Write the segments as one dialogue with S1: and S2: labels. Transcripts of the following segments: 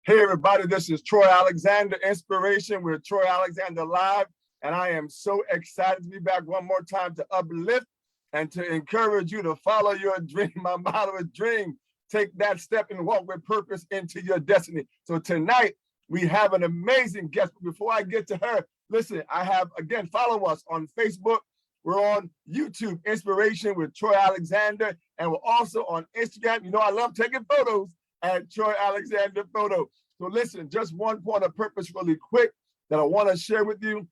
S1: Hey everybody, this is Troy Alexander, Inspiration with Troy Alexander Live, and I am so excited to be back one more time to uplift and to encourage you to follow your dream. My motto is dream. Take that step and walk with purpose into your destiny. So tonight, we have an amazing guest. Before I get to her, listen, I have, again, follow us on Facebook. We're on YouTube, Inspiration with Troy Alexander, and we're also on Instagram. You know, I love taking photos at Troy Alexander Photo. So listen, just one point of purpose really quick that I want to share with you.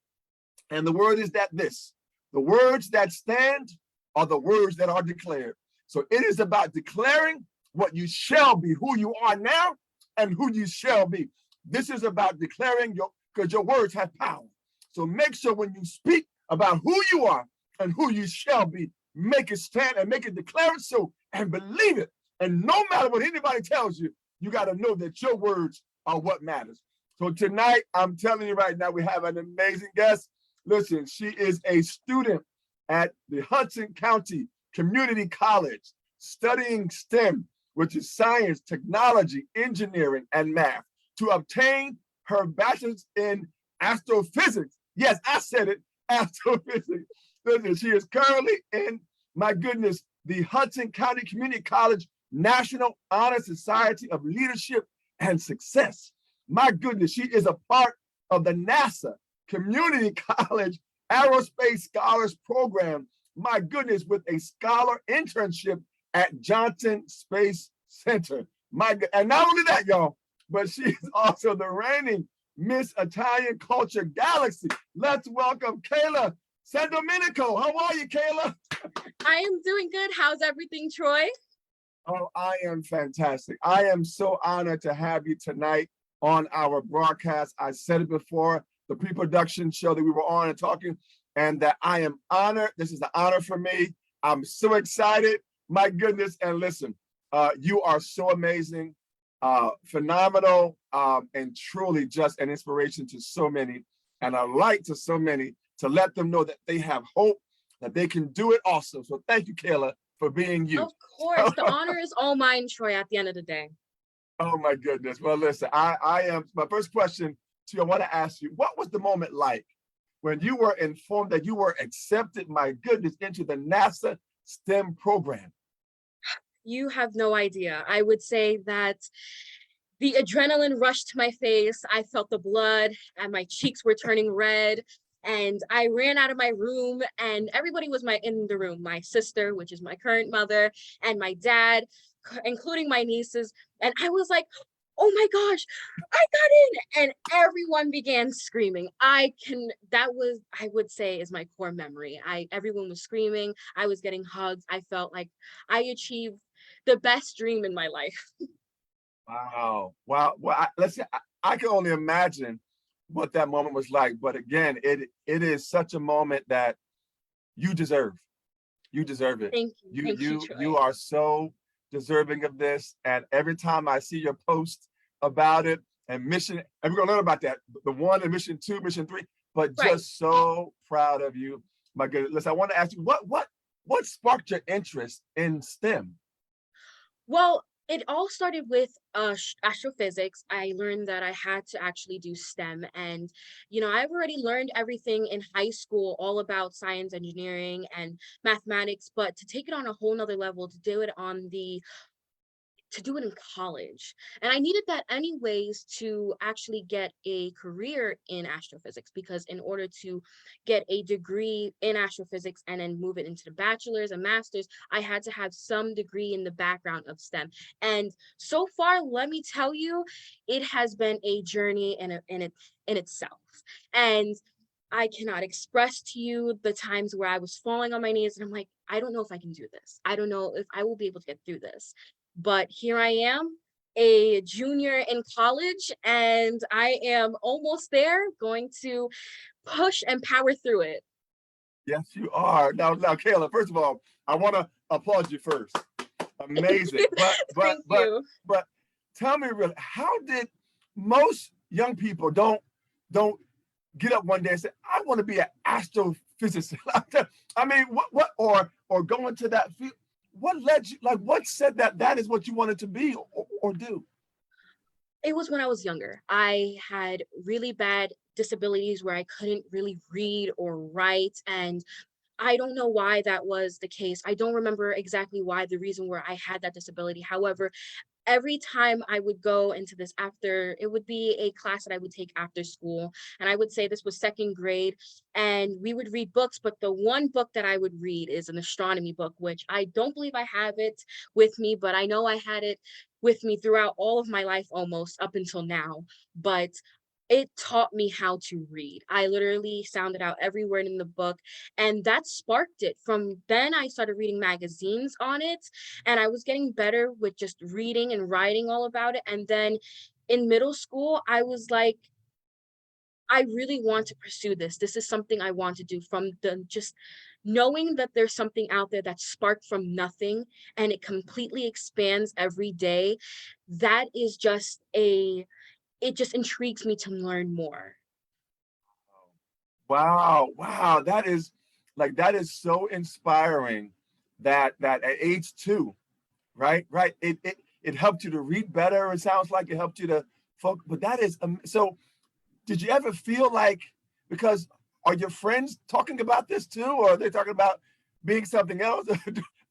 S1: And the word is this: the words that stand are the words that are declared. So it is about declaring what you shall be, who you are now and who you shall be. This is about declaring because your words have power. So make sure when you speak about who you are and who you shall be, make it stand and make it declare it so and believe it. And no matter what anybody tells you, you got to know that your words are what matters. So tonight, I'm telling you right now, we have an amazing guest. Listen, she is a student at the Hudson County Community College studying STEM, which is science, technology, engineering, and math, to obtain her bachelor's in astrophysics. Yes, I said it, astrophysics. Listen, she is currently in, my goodness, the Hudson County Community College National Honor Society of Leadership and Success. My goodness, she is a part of the NASA Community College Aerospace Scholars Program. My goodness, with a scholar internship at Johnson Space Center. And not only that, y'all, but she is also the reigning Miss Italian Culture Galaxy. Let's welcome KAYLA SANDOMENICO. How are you, KAYLA?
S2: I am doing good. How's everything, Troy?
S1: Oh, I am fantastic. I am so honored to have you tonight on our broadcast. I said it before, the pre-production show that we were on and talking, and that I am honored. This is an honor for me. I'm so excited. My goodness. And listen, you are so amazing, phenomenal, and truly just an inspiration to so many, and a light to so many, to let them know that they have hope, that they can do it also. So thank you, KAYLA, for being you.
S2: Of course, the honor is all mine, Troy, at the end of the day.
S1: Oh my goodness. Well, listen, I am, my first question to you, I want to ask you, what was the moment like when you were informed that you were accepted, my goodness, into the NASA STEM program?
S2: You have no idea. I would say that the adrenaline rushed to my face. I felt the blood and my cheeks were turning red. And I ran out of my room, and everybody was in the room. My sister, which is my current mother, and my dad, including my nieces. And I was like, oh my gosh, I got in. And everyone began screaming. I would say is my core memory. Everyone was screaming. I was getting hugs. I felt like I achieved the best dream in my life.
S1: Wow. Wow. Well, listen, I can only imagine what that moment was like. But again, it is such a moment that you deserve. You deserve it.
S2: Thank you. Thank you, Troy.
S1: You are so deserving of this. And every time I see your post about it and mission, and we're gonna learn about that, the 1 and mission 2, mission 3, but
S2: Right.
S1: Just so proud of you. My goodness. Listen, I want to ask you, what sparked your interest in STEM?
S2: Well, it all started with astrophysics. I learned that I had to actually do STEM. And, I've already learned everything in high school, all about science, engineering, and mathematics. But to take it on a whole nother level, to do it in college. And I needed that anyways to actually get a career in astrophysics, because in order to get a degree in astrophysics and then move it into the bachelor's and master's, I had to have some degree in the background of STEM. And so far, let me tell you, it has been a journey in itself. And I cannot express to you the times where I was falling on my knees and I'm like, I don't know if I can do this. I don't know if I will be able to get through this. But here I am, a junior in college, and I am almost there, going to push and power through it.
S1: Yes, you are. Now, KAYLA, first of all, I want to applaud you first. Amazing. But tell me really, how did most young people don't get up one day and say, I want to be an astrophysicist? I mean, what or go into that field? What led you, what said that is what you wanted to be or do?
S2: It was when I was younger. I had really bad disabilities where I couldn't really read or write, and I don't know why that was the case. I don't remember exactly why the reason where I had that disability. However, every time I would go into this after, it would be a class that I would take after school. And I would say this was second grade, and we would read books. But the one book that I would read is an astronomy book, which I don't believe I have it with me, but I know I had it with me throughout all of my life almost up until now. But it taught me how to read. I literally sounded out every word in the book, and that sparked it. From then, I started reading magazines on it, and I was getting better with just reading and writing all about it. And then in middle school, I was like, I really want to pursue this. This is something I want to do. From the just knowing that there's something out there that sparked from nothing and it completely expands every day, that is just it just intrigues me to learn more.
S1: Wow, wow, that is so inspiring that at age 2, right? Right. It helped you to read better. It sounds like it helped you to focus. But that is so. Did you ever feel like, because are your friends talking about this too, or are they talking about being something else?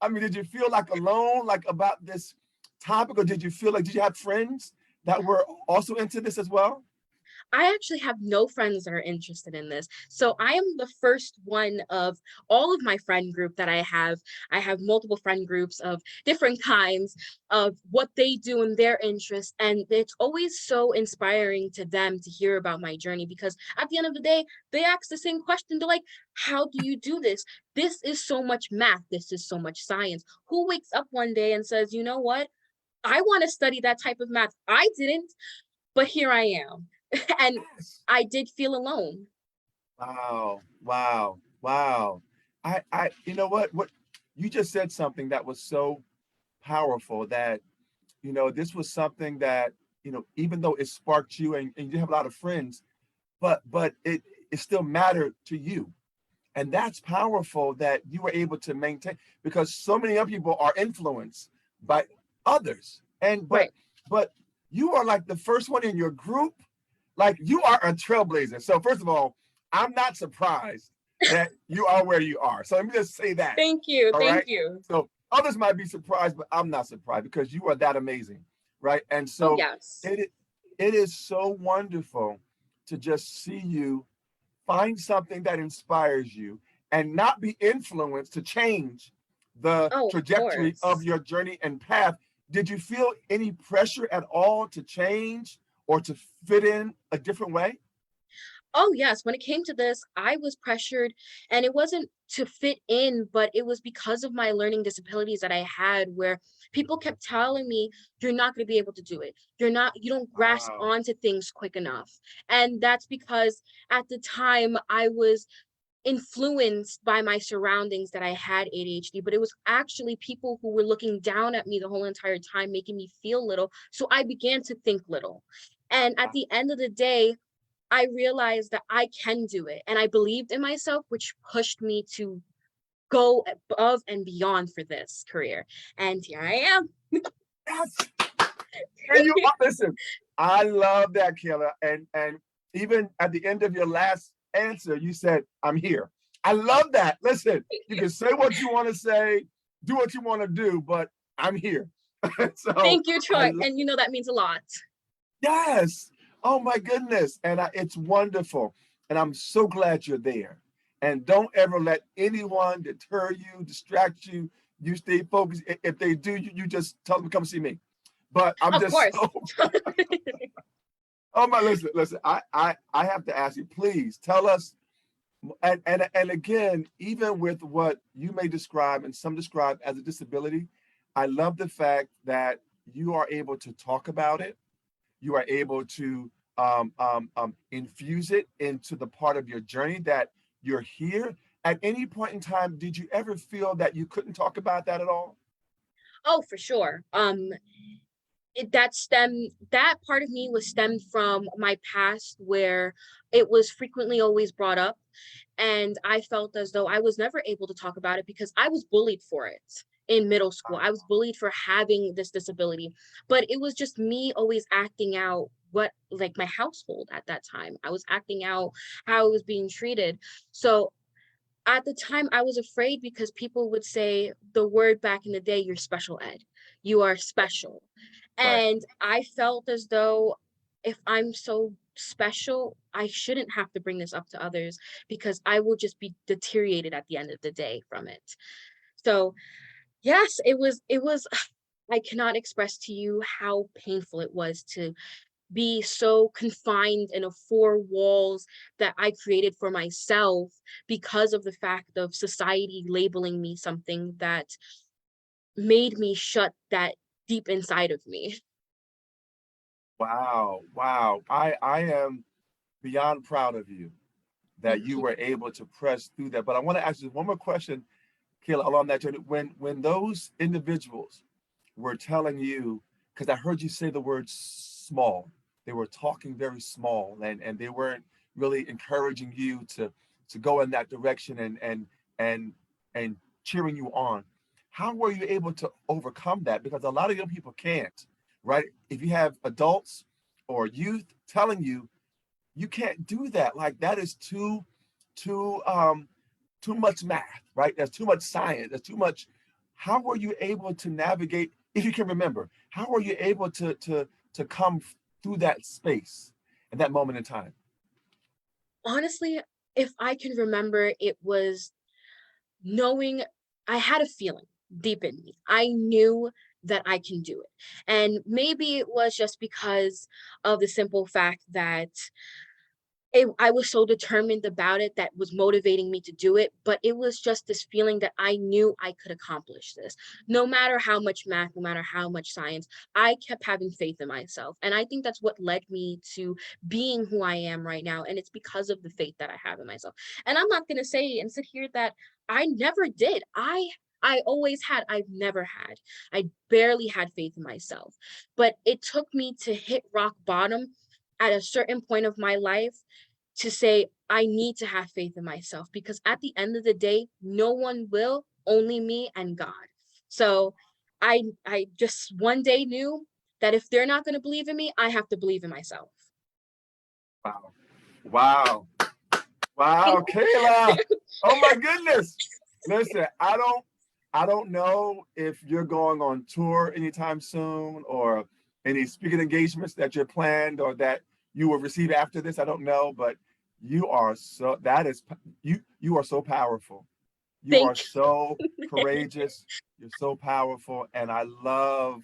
S1: I mean, did you feel like alone, like about this topic, or did you feel like, did you have friends that were also into this as well?
S2: I actually have no friends that are interested in this. So I am the first one of all of my friend group that I have. I have multiple friend groups of different kinds of what they do in their interests. And it's always so inspiring to them to hear about my journey, because at the end of the day, they ask the same question. They're like, how do you do this? This is so much math. This is so much science. Who wakes up one day and says, you know what? I want to study that type of math. I didn't, but here I am. And
S1: Yes.
S2: I did feel alone.
S1: Wow, wow, wow. You know what you just said something that was so powerful, that, this was something that, even though it sparked you and you have a lot of friends, but it still mattered to you. And that's powerful that you were able to maintain, because so many other people are influenced by others. And
S2: Right.
S1: but you are like the first one in your group. Like, you are a trailblazer. So first of all, I'm not surprised that you are where you are. So let me just say that.
S2: Thank you.
S1: All
S2: Thank
S1: right.
S2: you.
S1: So others might be surprised, but I'm not surprised because you are that amazing. Right. And
S2: Oh,
S1: so
S2: yes.
S1: it it is so wonderful to just see you find something that inspires you and not be influenced to change the
S2: Oh, of
S1: trajectory of
S2: course.
S1: your journey and path. Did you feel any pressure at all to change or to fit in a different way?
S2: Oh, yes. When it came to this, I was pressured, and it wasn't to fit in, but it was because of my learning disabilities that I had, where people kept telling me, you're not going to be able to do it. You don't grasp
S1: Wow.
S2: onto things quick enough. And that's because at the time I was influenced by my surroundings that I had ADHD, but it was actually people who were looking down at me the whole entire time, making me feel little. So I began to think little. And at the end of the day, I realized that I can do it. And I believed in myself, which pushed me to go above and beyond for this career. And here I am.
S1: Yes. And you listen. I love that, Kayla. And even at the end of your last answer, you said, "I'm here." I love that. Listen, you can say what you want to say, do what you want to do, but I'm here. So
S2: Thank you,
S1: I
S2: Troy. And you know that means a lot.
S1: yes. Oh my goodness. And it's wonderful. And I'm so glad you're there. And don't ever let anyone deter you, distract you. You stay focused. If they do, you just tell them to come see me. But I'm
S2: Of
S1: just
S2: course.
S1: so, oh my, listen, I have to ask you, please tell us. And again, even with what you may describe and some describe as a disability, I love the fact that you are able to talk about it. You are able to infuse it into the part of your journey that you're here. At any point in time, did you ever feel that you couldn't talk about that at all?
S2: Oh, for sure. That part of me was stemmed from my past, where it was frequently always brought up, and I felt as though I was never able to talk about it because I was bullied for it. in middle school. I was bullied for having this disability, but it was just me always acting out what, like, my household at that time. I was acting out how I was being treated. So at the time I was afraid because people would say the word back in the day, you're special ed, you are special.
S1: Right.
S2: And I felt as though if I'm so special, I shouldn't have to bring this up to others because I will just be deteriorated at the end of the day from it. So yes, it was I cannot express to you how painful it was to be so confined in a four walls that I created for myself because of the fact of society labeling me something that made me shut that deep inside of me.
S1: Wow. Wow. I am beyond proud of you that
S2: Thank
S1: you
S2: you.
S1: were able to press through that. But I want to ask you one more question, Kayla, along that journey. When those individuals were telling you, because I heard you say the word small, they were talking very small, and they weren't really encouraging you to go in that direction and and cheering you on. How were you able to overcome that? Because a lot of young people can't, right? If you have adults or youth telling you you can't do that, like that is too too much math, right? There's too much science, there's too much. How were you able to navigate, if you can remember, how were you able to come through that space and that moment in time?
S2: Honestly, if I can remember, it was knowing I had a feeling deep in me. I knew that I can do it. And maybe it was just because of the simple fact that I was so determined about it that was motivating me to do it, but it was just this feeling that I knew I could accomplish this. No matter how much math, no matter how much science, I kept having faith in myself. And I think that's what led me to being who I am right now. And it's because of the faith that I have in myself. And I'm not going to say and sit here that I never did. I always had, I've never had. I barely had faith in myself. But it took me to hit rock bottom at a certain point of my life to say, I need to have faith in myself because at the end of the day, no one will, only me and God. So I just one day knew that if they're not going to believe in me, I have to believe in myself.
S1: Wow. Wow.
S2: Thank
S1: Wow, Kayla. Oh my goodness. Listen, I don't know if you're going on tour anytime soon or any speaking engagements that you're planned or that you will receive after this. I don't know, but you are so that is you are so powerful. You
S2: thank
S1: are so courageous. You're so powerful. And I love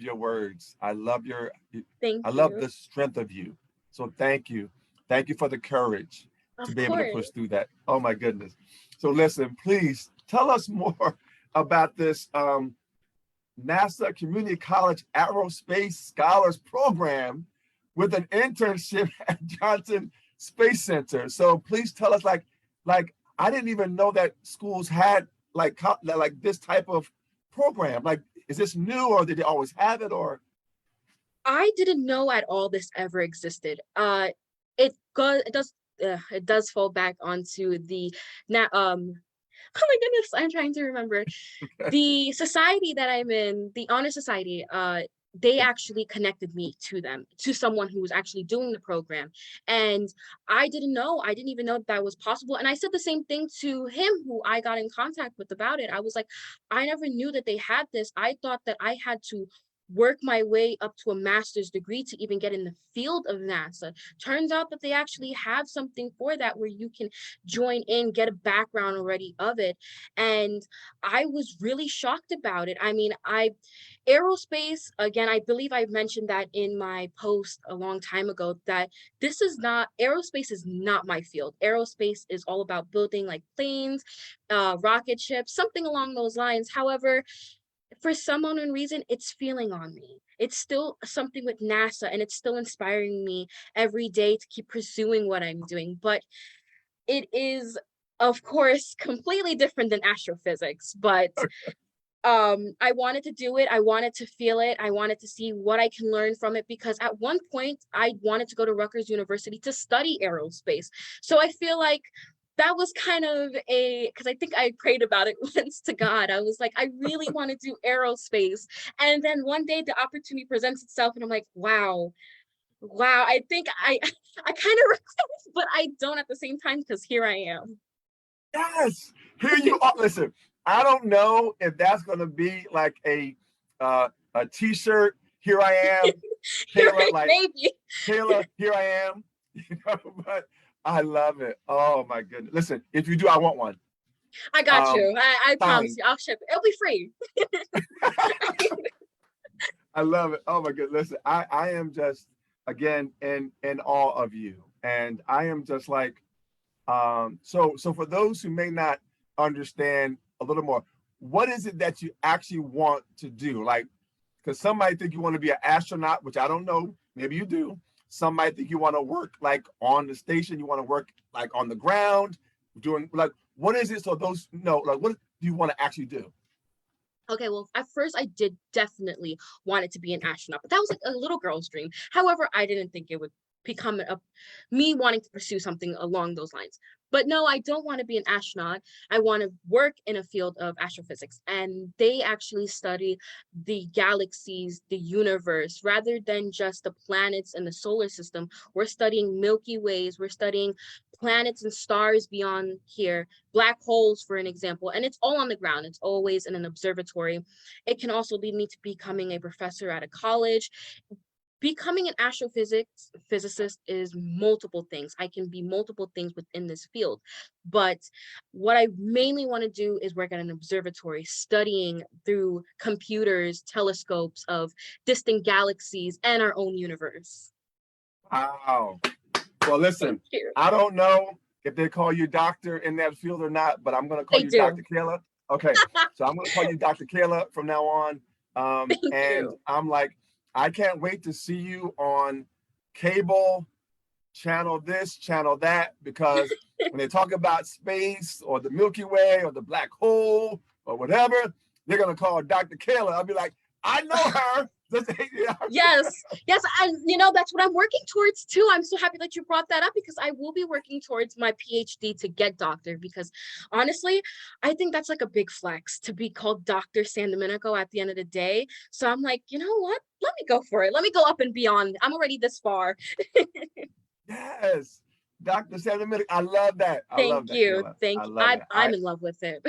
S1: your words.
S2: thank
S1: I love
S2: you.
S1: the strength of you. So thank you. Thank you for the courage to
S2: Of
S1: be able to
S2: course.
S1: push through that. Oh my goodness. So listen, please tell us more about this NASA Community College Aerospace Scholars Program with an internship at Johnson Space Center. So please tell us, like I didn't even know that schools had like this type of program. Like, is this new, or did they always have it, or?
S2: I didn't know at all this ever existed. It does fall back onto the now oh my goodness, I'm trying to remember. The society that I'm in, the honor society, they actually connected me to them, to someone who was actually doing the program. And I didn't know, I didn't even know that was possible. And I said the same thing to him, who I got in contact with about it. I was like, I never knew that they had this. I thought that I had to work my way up to a master's degree to even get in the field of NASA. Turns out that they actually have something for that where you can join in, get a background already of it. And I was really shocked about it. I mean, aerospace, again, I believe I mentioned that in my post a long time ago, that aerospace is not my field. Aerospace is all about building like planes, rocket ships, something along those lines. However, for some unknown reason, it's feeling on me. It's still something with NASA and it's still inspiring me every day to keep pursuing what I'm doing. But it is, of course, completely different than astrophysics. But I wanted to do it. I wanted to feel it. I wanted to see what I can learn from it because at one point I wanted to go to Rutgers University to study aerospace. So I feel like that was kind of because I think I prayed about it once to God. I was like, I really want to do aerospace. And then one day the opportunity presents itself and I'm like, wow, I think I kind of regret, but I don't at the same time because here I am.
S1: Yes, here you are. Listen, I don't know if that's going to be like a T-shirt. Here I am,
S2: You're
S1: KAYLA.
S2: right,
S1: Like
S2: maybe.
S1: KAYLA, here I am. You know, but I love it. Oh my goodness. Listen, if you do, I want one.
S2: I got
S1: Um,
S2: you. I promise
S1: Signed.
S2: you. I'll ship it. It'll be free.
S1: I love it. Oh my goodness. Listen, I am just again in awe of you, and I am just like so for those who may not understand a little more, what is it that you actually want to do? Like, because some might think you want to be an astronaut, which I don't know. Maybe you do. Some might think you want to work like on the station. You want to work like on the ground, doing like what is it? So those know like what do you want to actually do?
S2: Okay, well, at first I did definitely want it to be an astronaut, but that was like a little girl's dream. However, I didn't think it would become me wanting to pursue something along those lines. But no, I don't want to be an astronaut. I want to work in a field of astrophysics, and they actually study the galaxies, the universe, rather than just the planets and the solar system. We're studying Milky Ways, we're studying planets and stars beyond here, black holes, for an example, and it's all on the ground. It's always in an observatory. It can also lead me to becoming a professor at a college. Becoming an astrophysics physicist is multiple things. I can be multiple things within this field, but what I mainly want to do is work at an observatory, studying through computers, telescopes of distant galaxies and our own universe.
S1: Wow. Well,
S2: Thank
S1: listen,
S2: you.
S1: I don't know if they call you doctor in that field or not, but I'm going to call
S2: They
S1: you
S2: do.
S1: Dr. KAYLA. Okay, so I'm going to call you Dr. KAYLA from now on.
S2: Thank
S1: And
S2: you.
S1: I'm like, I can't wait to see you on cable, channel this, channel that, because when they talk about space or the Milky Way or the black hole or whatever, they're going to call Dr. KAYLA. I'll be like, I know her.
S2: Yes, and that's what I'm working towards too. I'm so happy that you brought that up because I will be working towards my PhD to get doctor, because honestly, I think that's like a big flex to be called Dr. SANDOMENICO at the end of the day. So I'm like, you know what? Let me go for it. Let me go up and beyond. I'm already this far.
S1: Yes, Dr. SANDOMENICO. I love that. I love
S2: Thank
S1: that,
S2: you.
S1: KAYLA.
S2: Thank
S1: I
S2: you.
S1: love that.
S2: I'm in love with it.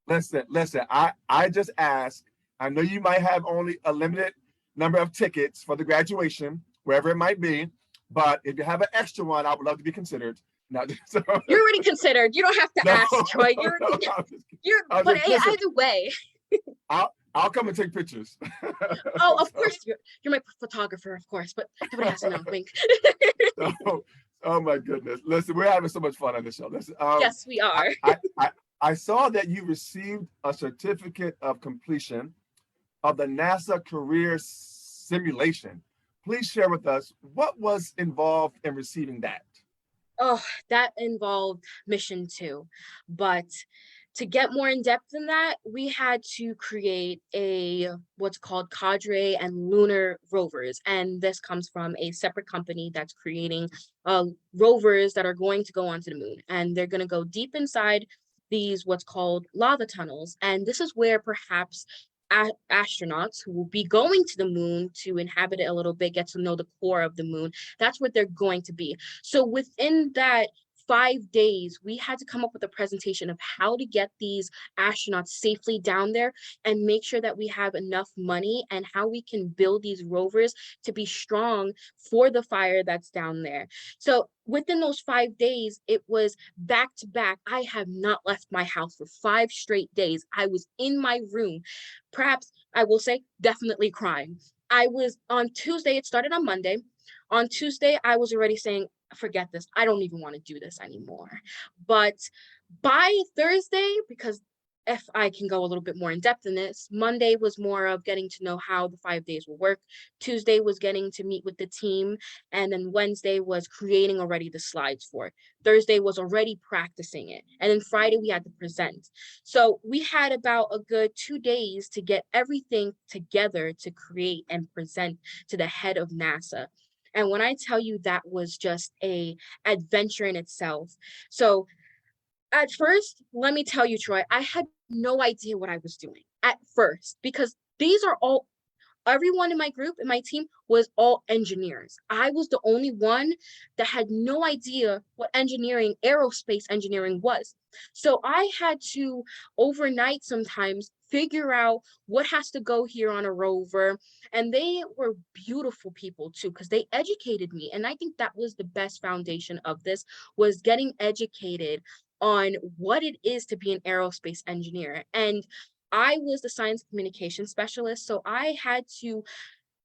S1: Listen. I just asked. I know you might have only a limited number of tickets for the graduation, wherever it might be, but if you have an extra one, I would love to be considered. Not so,
S2: You're already considered. You don't have to
S1: no,
S2: ask, Troy.
S1: no,
S2: But
S1: listen,
S2: either way.
S1: I'll come and take pictures.
S2: Oh, of
S1: So,
S2: course you're my photographer, of course, but nobody has to know. Wink.
S1: so, oh my goodness. Listen, we're having so much fun on the show. Listen,
S2: Yes, we
S1: I,
S2: are.
S1: I, I, I saw that you received a certificate of completion of the NASA career simulation. Please share with us what was involved in receiving that.
S2: Oh, that involved mission 2. But to get more in depth than that, we had to create a what's called cadre and lunar rovers. And this comes from a separate company that's creating rovers that are going to go onto the moon. And they're going to go deep inside these what's called lava tunnels. And this is where perhaps astronauts who will be going to the moon to inhabit it a little bit, get to know the core of the moon. That's what they're going to be. So within that 5 days, we had to come up with a presentation of how to get these astronauts safely down there and make sure that we have enough money and how we can build these rovers to be strong for the fire that's down there. So within those 5 days, it was back to back. I have not left my house for 5 straight days. I was in my room, perhaps I will say definitely crying. I was on Tuesday, it started on Monday. On Tuesday, I was already saying, forget this. I don't even want to do this anymore. But by Thursday, because if I can go a little bit more in depth in this, Monday was more of getting to know how the 5 days will work. Tuesday was getting to meet with the team. And then Wednesday was creating already the slides for it. Thursday was already practicing it. And then Friday we had to present. So we had about a good 2 days to get everything together to create and present to the head of NASA. And when I tell you that was just a adventure in itself. So At first, let me tell you, Troy, I had no idea what I was doing at first, because these are all everyone in my group, in my team, was all engineers. I was the only one that had no idea what engineering, aerospace engineering was. So I had to overnight sometimes figure out what has to go here on a rover. And they were beautiful people too, because they educated me. And I think that was the best foundation of this, was getting educated on what it is to be an aerospace engineer. And I was the science communication specialist, so I had to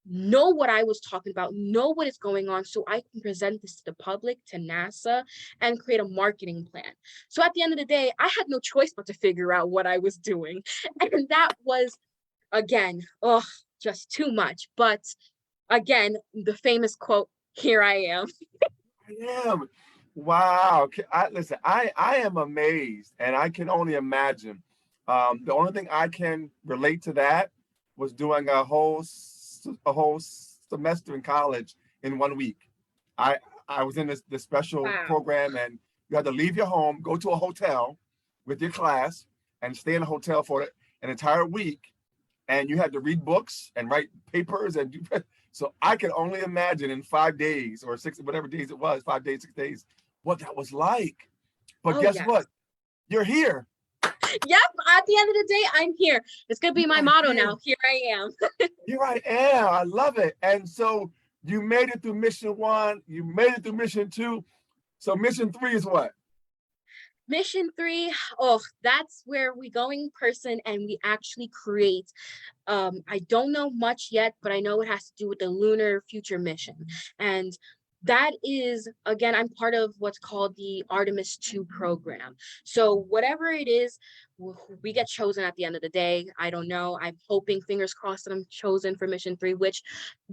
S2: know what I was talking about, know what is going on, so I can present this to the public, to NASA, and create a marketing plan. So at the end of the day, I had no choice but to figure out what I was doing. And that was, again, oh, just too much. But again, the famous quote, here I am.
S1: I am. Wow. Listen, I am amazed, and I can only imagine. The only thing I can relate to that was doing a whole semester in college in 1 week. I I was in this special
S2: Wow.
S1: program, and you had to leave your home, go to a hotel with your class, and stay in a hotel for an entire week. And you had to read books and write papers and do. So I can only imagine in 5 days or six, whatever days it was, 5 days, 6 days, what that was like. But
S2: Oh,
S1: guess what?
S2: yes.
S1: You're here.
S2: Yep. At the end of the day, I'm here. It's going to be
S1: You
S2: my
S1: are
S2: motto
S1: here.
S2: now. Here I am.
S1: Here I am. I love it. And so you made it through mission 1. You made it through mission 2. So mission 3 is what?
S2: Mission 3, oh, that's where we go in person and we actually create. I don't know much yet, but I know it has to do with the lunar future mission. And that is, again, I'm part of what's called the Artemis 2 program. So whatever it is, we get chosen at the end of the day. I don't know. I'm hoping, fingers crossed, that I'm chosen for mission 3, which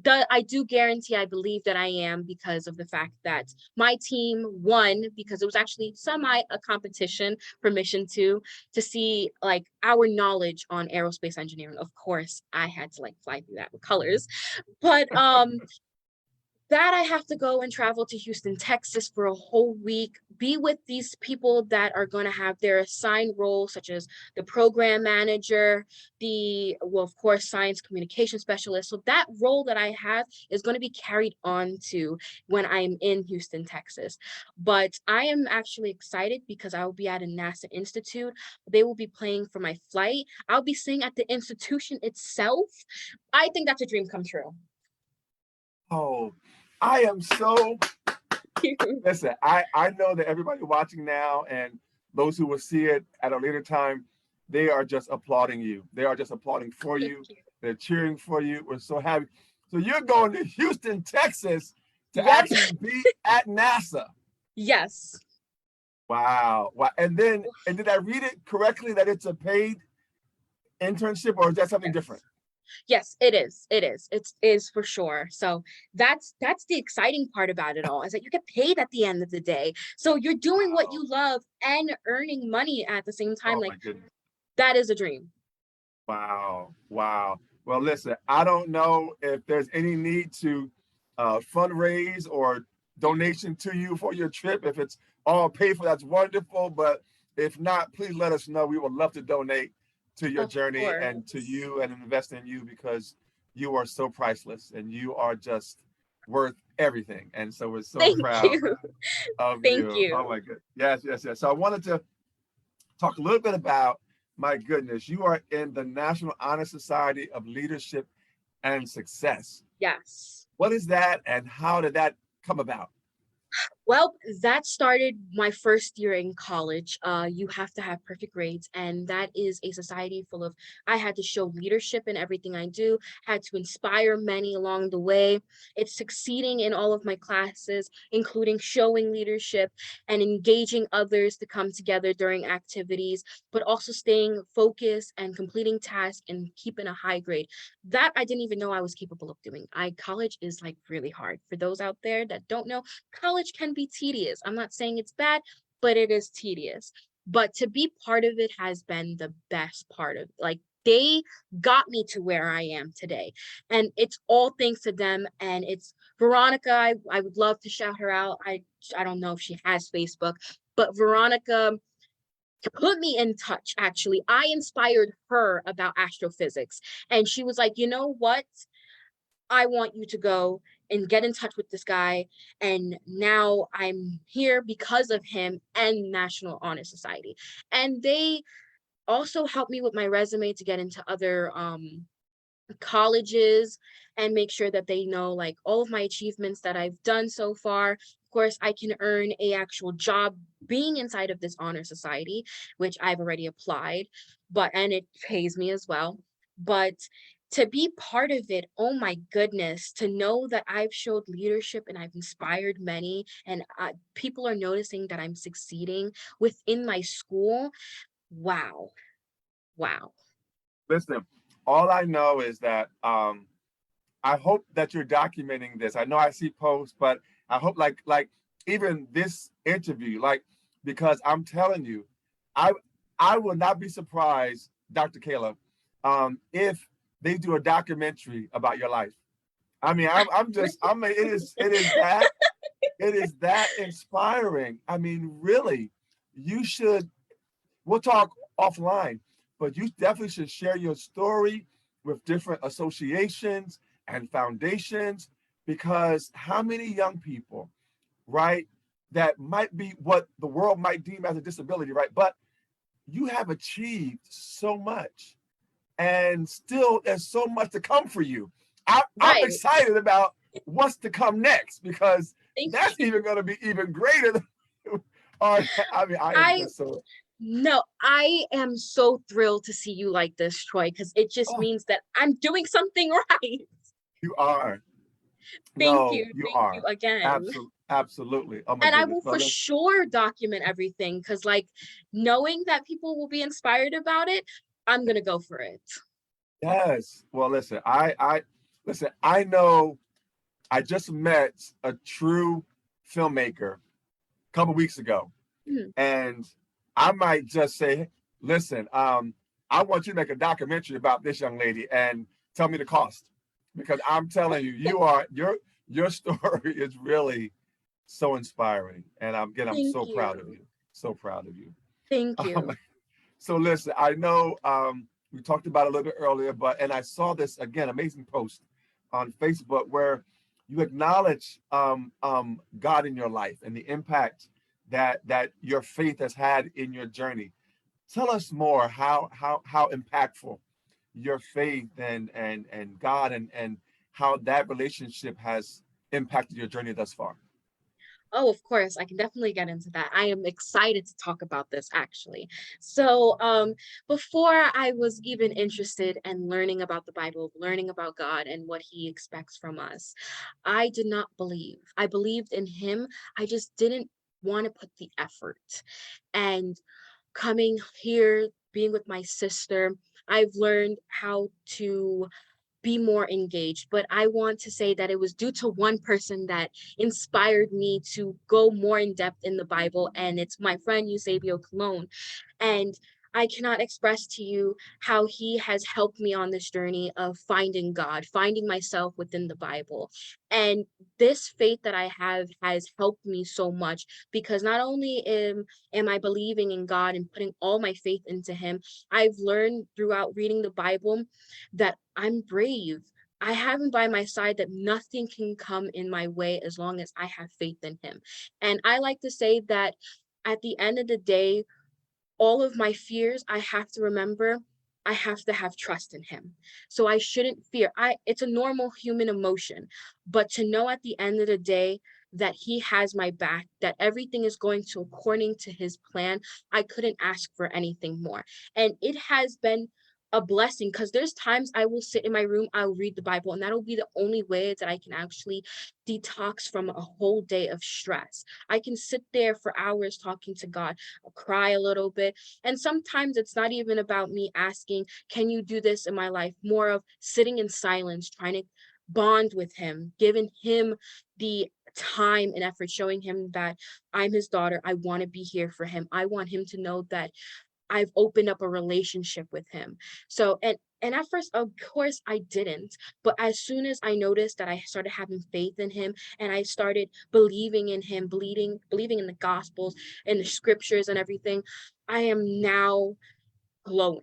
S2: I do guarantee, I believe that I am, because of the fact that my team won, because it was actually semi a competition for mission 2 to see like our knowledge on aerospace engineering. Of course, I had to like fly through that with colors, but that I have to go and travel to Houston, Texas for a whole week, be with these people that are going to have their assigned roles, such as the program manager, well, of course, science communication specialist. So that role that I have is going to be carried on to when I'm in Houston, Texas. But I am actually excited because I will be at a NASA institute. They will be paying for my flight. I'll be staying at the institution itself. I think that's a dream come true.
S1: Oh, I am so. Listen, I know that everybody watching now and those who will see it at a later time, they are just applauding you. They are just applauding for
S2: Thank
S1: you.
S2: you.
S1: They're cheering for you. We're so happy. So you're going to Houston, Texas to
S2: Yep.
S1: actually be at NASA.
S2: Yes.
S1: Wow. Wow. And did I read it correctly that it's a paid internship, or is that something different?
S2: Yes. Yes, it is. It is. It is for sure. So that's the exciting part about it all, is that you get paid at the end of the day. So you're doing what
S1: Wow.
S2: you love and earning money at the same time.
S1: Oh
S2: Like,
S1: my goodness.
S2: that is a dream.
S1: Wow. Wow. Well, listen, I don't know if there's any need to fundraise or donation to you for your trip. If it's all paid for, that's wonderful. But if not, please let us know. We would love to donate to your
S2: Of
S1: journey and to
S2: course.
S1: you and invest in you, because you are so priceless and you are just worth everything. And so we're so
S2: Thank
S1: proud
S2: you.
S1: of
S2: Thank
S1: you. Oh
S2: you.
S1: my goodness. Yes, yes, yes. So I wanted to talk a little bit about, my goodness, you are in the National Honor Society of Leadership and Success.
S2: Yes.
S1: What is that, and how did that come about?
S2: Well, that started my first year in college. You have to have perfect grades, and that is a society full of, I had to show leadership in everything I do, had to inspire many along the way. It's succeeding in all of my classes, including showing leadership and engaging others to come together during activities, but also staying focused and completing tasks and keeping a high grade. That I didn't even know I was capable of doing. College is like really hard. For those out there that don't know, college can be tedious. I'm not saying it's bad, but it is tedious. But to be part of it has been the best part of, like, they got me to where I am today. And it's all thanks to them. And it's Veronica. I would love to shout her out. I don't know if she has Facebook, but Veronica put me in touch. Actually, I inspired her about astrophysics, and she was like, you know what, I want you to go and get in touch with this guy. And now I'm here because of him and National Honor Society. And they also helped me with my resume to get into other colleges and make sure that they know like all of my achievements that I've done so far. Of course, I can earn a actual job being inside of this honor society, which I've already applied, but and it pays me as well. But to be part of it, oh my goodness, to know that I've showed leadership and I've inspired many, and people are noticing that I'm succeeding within my school. Wow. Wow.
S1: Listen, all I know is that I hope that you're documenting this. I know I see posts, but I hope like even this interview, like, because I'm telling you, I I will not be surprised, Dr. KAYLA, if they do a documentary about your life. I mean, it is that inspiring. I mean, really, you should, we'll talk offline, but you definitely should share your story with different associations and foundations, because how many young people, right, that might be what the world might deem as a disability, right? But you have achieved so much, and still there's so much to come for you. I'm
S2: Right.
S1: excited about what's to come next, because
S2: Thank
S1: that's
S2: you.
S1: even going to be even greater than, or I mean, I am
S2: I
S1: just so,
S2: No, I am so thrilled to see you like this, Troy, because it just
S1: oh,
S2: means that I'm doing something right.
S1: you are.
S2: Thank
S1: No,
S2: you.
S1: you
S2: Thank you
S1: are.
S2: again.
S1: Absolutely. Oh my
S2: And I
S1: goodness.
S2: will
S1: Well,
S2: for sure document everything because, like, knowing that people will be inspired about it, I'm going to go for it.
S1: yes. Well, listen, listen, I know I just met a true filmmaker a couple weeks ago,
S2: Mhm.
S1: and I might just say, listen, I want you to make a documentary about this young lady and tell me the cost, because I'm telling you, your story is really so inspiring, and I'm
S2: Thank
S1: so proud of
S2: you.
S1: you. So proud of you.
S2: Thank
S1: Um,
S2: you.
S1: so listen, I know we talked about it a little bit earlier, but and I saw this again, amazing post on Facebook where you acknowledge God in your life and the impact that your faith has had in your journey. Tell us more how impactful your faith and God and how that relationship has impacted your journey thus far.
S2: Oh, of course, I can definitely get into that. I am excited to talk about this actually. So, before I was even interested in learning about the Bible, learning about God and what he expects from us, I did not believe. I believed in him. I just didn't want to put the effort. And coming here, being with my sister, I've learned how to be more engaged. But I want to say that it was due to one person that inspired me to go more in depth in the Bible, and it's my friend Eusebio Cologne. And I cannot express to you how he has helped me on this journey of finding God, finding myself within the Bible. And this faith that I have has helped me so much because not only am I believing in God and putting all my faith into him, I've learned throughout reading the Bible that I'm brave. I have him by my side that nothing can come in my way as long as I have faith in him. And I like to say that at the end of the day, all of my fears, I have to remember I have to have trust in him. So I shouldn't fear. It's a normal human emotion, but to know at the end of the day that he has my back, that everything is going to according to his plan, I couldn't ask for anything more. And it has been a blessing because there's times I will sit in my room, I'll read the Bible, and that'll be the only way that I can actually detox from a whole day of stress. I can sit there for hours talking to God, cry a little bit. And sometimes it's not even about me asking, can you do this in my life? More of sitting in silence, trying to bond with him, giving him the time and effort, showing him that I'm his daughter. I want to be here for him. I want him to know that I've opened up a relationship with him. So, and at first, of course, I didn't. But as soon as I noticed that I started having faith in him and I started believing in him, believing in the gospels and the scriptures and everything, I am now glowing.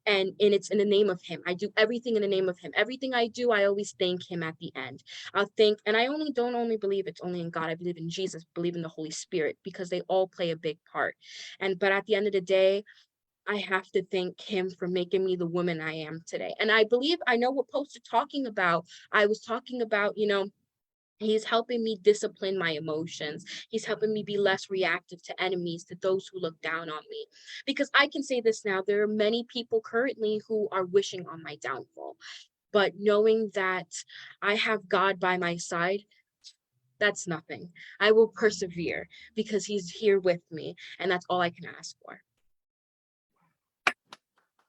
S2: And it's in the name of him. I do everything in the name of him. Everything I do, I always thank him at the end. I'll thank, and I don't only believe it's only in God. I believe in Jesus, believe in the Holy Spirit, because they all play a big part. But at the end of the day, I have to thank him for making me the woman I am today. And I believe I know what post you're talking about. I was talking about, he's helping me discipline my emotions. He's helping me be less reactive to enemies, to those who look down on me. Because I can say this now, there are many people currently who are wishing on my downfall. But knowing that I have God by my side, that's nothing. I will persevere because he's here with me. And that's all I can ask for.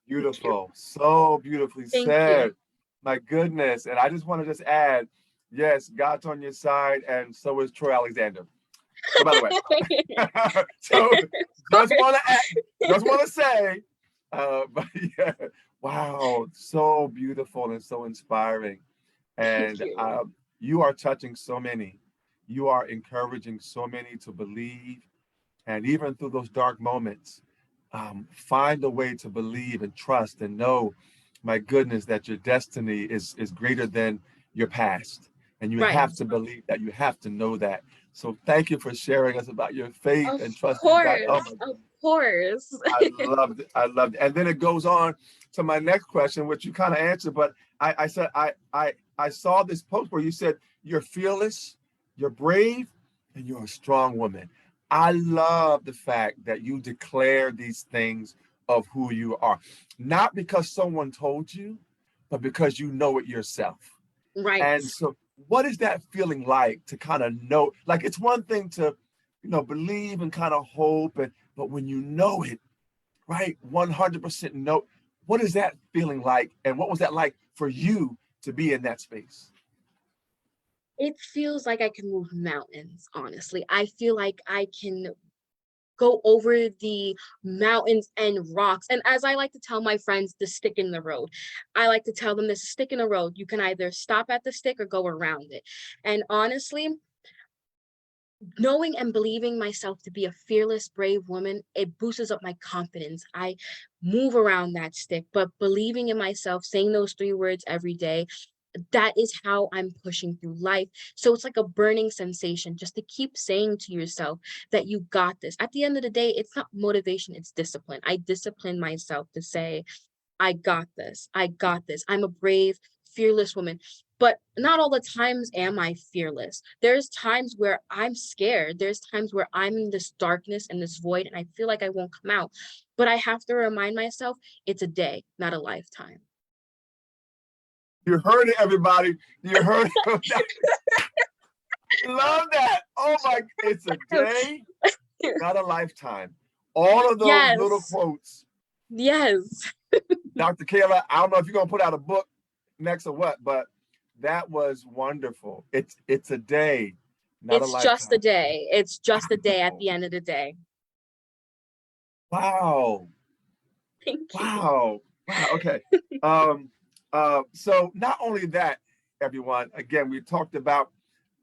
S2: Thank you.
S1: Beautiful. So beautifully
S2: Thank
S1: said.
S2: you.
S1: My goodness. And I just want to just add, yes, God's on your side, and so is Troy Alexander. So by the way, so just want to say, but yeah, wow, so beautiful and so inspiring.
S2: Thank
S1: And
S2: you.
S1: you are touching so many. You are encouraging so many to believe, and even through those dark moments, find a way to believe and trust and know, my goodness, that your destiny is greater than your past. And you
S2: Right.
S1: have to believe that. You have to know that. So thank you for sharing us about your faith
S2: Of
S1: and trust in God. Oh
S2: course.
S1: my
S2: Of
S1: goodness.
S2: course.
S1: I loved it. I loved it. And then it goes on to my next question, which you kind of answered, but I said I saw this post where you said you're fearless, you're brave, and you're a strong woman. I love the fact that you declare these things of who you are, not because someone told you, but because you know it yourself.
S2: Right.
S1: And so, what is that feeling like to kind of know? Like, it's one thing to, believe and kind of hope, but when you know it, right, 100% know, what is that feeling like? And what was that like for you to be in that space?
S2: It feels like I can move mountains, honestly. I feel like I can go over the mountains and rocks. And as I like to tell my friends, the stick in the road. I like to tell them, there's a stick in the road. You can either stop at the stick or go around it. And honestly, knowing and believing myself to be a fearless, brave woman, it boosts up my confidence. I move around that stick, but believing in myself, saying those 3 words every day, that is how I'm pushing through life. So it's like a burning sensation just to keep saying to yourself that you got this. At the end of the day, it's not motivation, it's discipline. I discipline myself to say, I got this. I got this. I'm a brave, fearless woman. But not all the times am I fearless. There's times where I'm scared. There's times where I'm in this darkness and this void and I feel like I won't come out. But I have to remind myself it's a day, not a lifetime.
S1: You heard it, everybody. You heard it. Love that. Oh my, it's a day, not a lifetime. All of those little
S2: Yes.
S1: quotes.
S2: Yes.
S1: Dr. KAYLA, I don't know if you're gonna put out a book next or what, but that was wonderful. It's a day, not a
S2: It's just a
S1: lifetime.
S2: day. It's just a day at the end of the day.
S1: Wow.
S2: Thank you.
S1: Wow. Wow. Okay. Um, so not only that, everyone, again, we talked about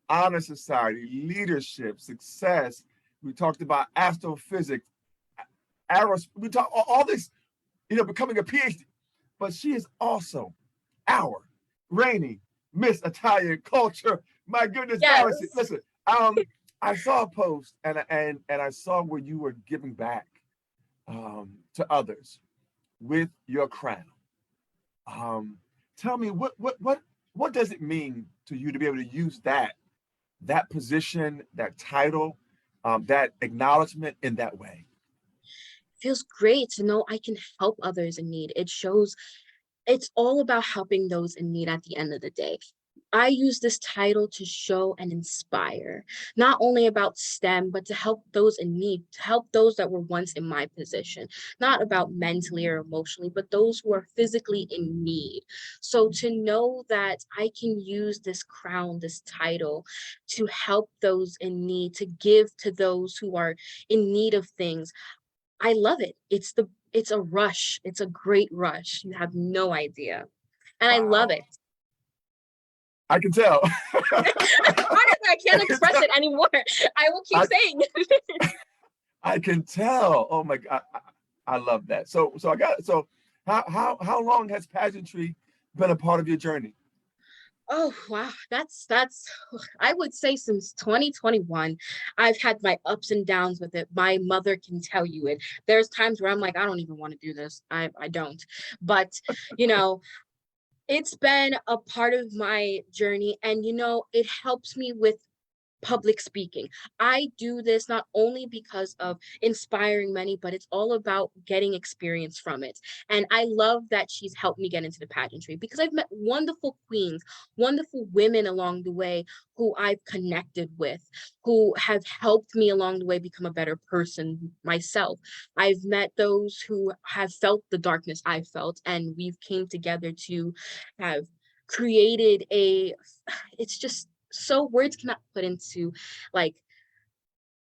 S1: honor society, leadership, success. We talked about astrophysics, aerospace. We talked all this, becoming a PhD. But she is also our reigning Miss Italian culture. My goodness, galaxy.
S2: Yes.
S1: Listen, I saw a post and I saw where you were giving back to others with your crown. Tell me what does it mean to you to be able to use that position, that title, that acknowledgement in that way?
S2: Feels great to know I can help others in need. It shows it's all about helping those in need at the end of the day. I use this title to show and inspire, not only about STEM, but to help those in need, to help those that were once in my position, not about mentally or emotionally, but those who are physically in need. So to know that I can use this crown, this title to help those in need, to give to those who are in need of things, I love it. It's a rush. It's a great rush. You have no idea. And I love
S1: Wow.
S2: it.
S1: I can tell.
S2: Honestly, I can't express it anymore. I will keep
S1: I,
S2: saying it.
S1: I can tell. Oh my God, I love that. So how long has pageantry been a part of your journey?
S2: Oh wow, that's I would say since 2021. I've had my ups and downs with it. My mother can tell you it. There's times where I'm like, I don't even want to do this. I don't. But you know, it's been a part of my journey, and it helps me with public speaking. I do this not only because of inspiring many, but it's all about getting experience from it. And I love that she's helped me get into the pageantry because I've met wonderful queens, wonderful women along the way who I've connected with, who have helped me along the way become a better person myself. I've met those who have felt the darkness I felt, and we've came together to have created it's just so words cannot put into, like,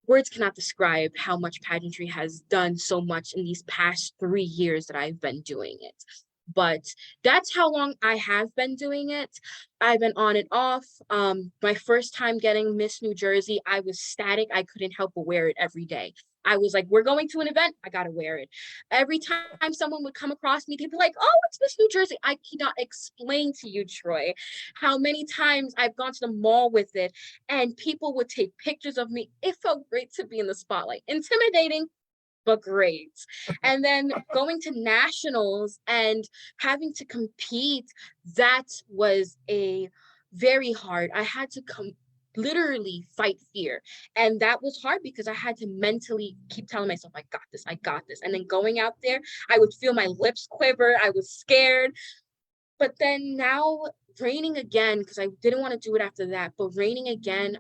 S2: words cannot describe how much pageantry has done so much in these past 3 years that I've been doing it. But that's how long I have been doing it. I've been on and off. My first time getting Miss New Jersey, I was static. I couldn't help but wear it every day. I was like, we're going to an event, I gotta wear it. Every time someone would come across me, they'd be like, oh, it's Miss New Jersey. I cannot explain to you, Troy, how many times I've gone to the mall with it and people would take pictures of me. It felt great to be in the spotlight. Intimidating, but great. And then going to nationals and having to compete, that was a very hard. I had to literally fight fear. And that was hard because I had to mentally keep telling myself, I got this, I got this. And then going out there, I would feel my lips quiver. I was scared. But then now raining again, because I didn't want to do it after that, but raining again,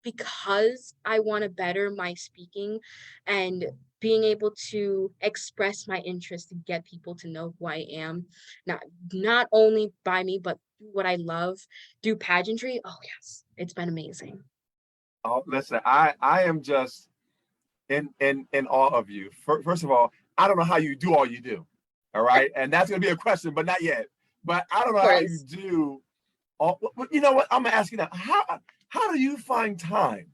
S2: because I want to better my speaking and being able to express my interest and get people to know who I am, not not only by me, but what I love, through pageantry. Oh yes, it's been amazing.
S1: Oh, listen, I am just in awe of you. First of all, I don't know how you do all you do. All right, and that's gonna be a question, but not yet. But I don't
S2: Of
S1: know how you
S2: course.
S1: do all. You know what? I'm gonna ask you now. How do you find time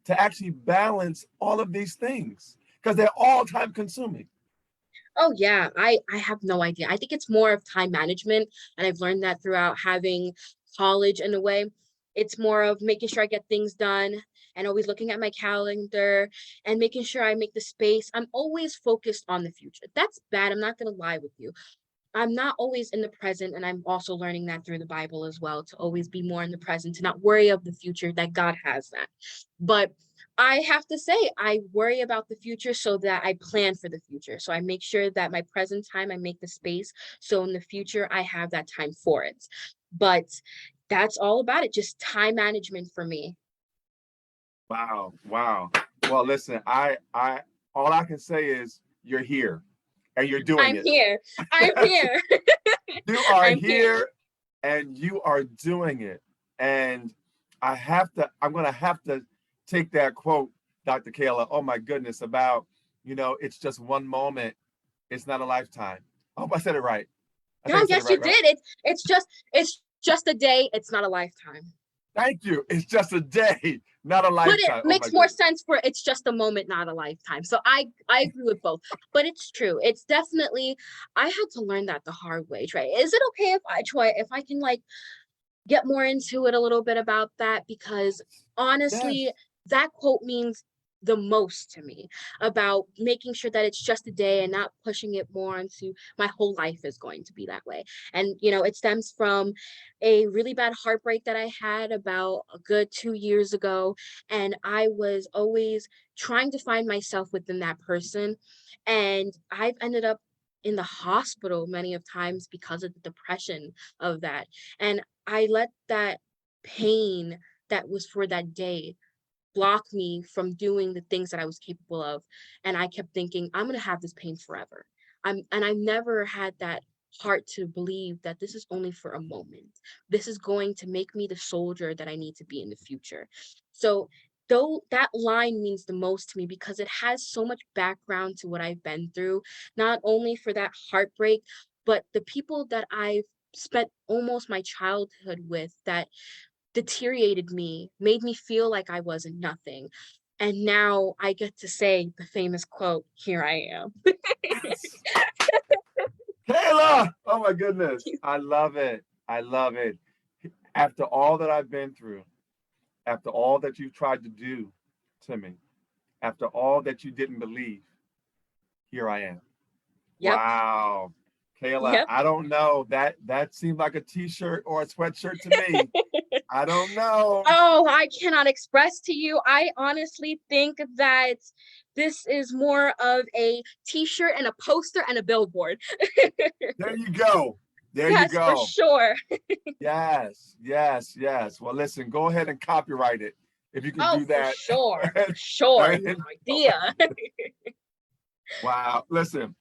S1: to actually balance all of these things? Because they're all time consuming.
S2: Oh yeah, I have no idea. I think it's more of time management, and I've learned that throughout having college in a way. It's more of making sure I get things done and always looking at my calendar and making sure I make the space. I'm always focused on the future. That's bad. I'm not going to lie with you. I'm not always in the present, and I'm also learning that through the Bible as well, to always be more in the present, to not worry of the future, that God has that. But I have to say, I worry about the future so that I plan for the future. So I make sure that my present time, I make the space. So in the future, I have that time for it. But that's all about it, just time management for me.
S1: Wow, wow. Well, listen, I all I can say is you're here and you're doing
S2: I'm
S1: it.
S2: here. I'm here.
S1: You are
S2: I'm here.
S1: here and you are doing it. And I'm gonna have to take that quote, Dr. Kayla. Oh my goodness, about it's just one moment, it's not a lifetime. I hope I said it right. I think
S2: No,
S1: I said it
S2: yes, you
S1: right, right?
S2: did. It's just a day. It's not a lifetime.
S1: Thank you. It's just a day, not a
S2: But it
S1: lifetime. Oh my
S2: makes more
S1: goodness.
S2: sense for it's just a moment, not a lifetime. So I agree with both. But it's true. It's definitely, I had to learn that the hard way, Trey. Is it okay if I try, if I can like get more into it a little bit about that? Because honestly,
S1: Yes.
S2: that quote means the most to me, about making sure that it's just a day and not pushing it more into my whole life is going to be that way. And it stems from a really bad heartbreak that I had about a good 2 years ago. And I was always trying to find myself within that person. And I've ended up in the hospital many of times because of the depression of that. And I let that pain that was for that day block me from doing the things that I was capable of. And I kept thinking, I'm going to have this pain forever. And I never had that heart to believe that this is only for a moment. This is going to make me the soldier that I need to be in the future. So though that line means the most to me because it has so much background to what I've been through, not only for that heartbreak, but the people that I've spent almost my childhood with that deteriorated me, made me feel like I wasn't nothing. And now I get to say the famous quote, "Here I am."
S1: Yes. KAYLA! Oh my goodness. I love it. I love it. After all that I've been through, after all that you've tried to do to me, after all that you didn't believe, here I am.
S2: Yep.
S1: Wow. KAYLA,
S2: Yep.
S1: I don't know. That seemed like a t-shirt or a sweatshirt to me. I don't know.
S2: Oh, I cannot express to you. I honestly think that this is more of a t-shirt and a poster and a billboard.
S1: There you go. There you
S2: Yes, for
S1: go.
S2: sure.
S1: Yes, yes, yes. Well, listen, go ahead and copyright it if you can
S2: Oh,
S1: do
S2: for
S1: that.
S2: sure. For sure. No idea.
S1: Wow. Listen,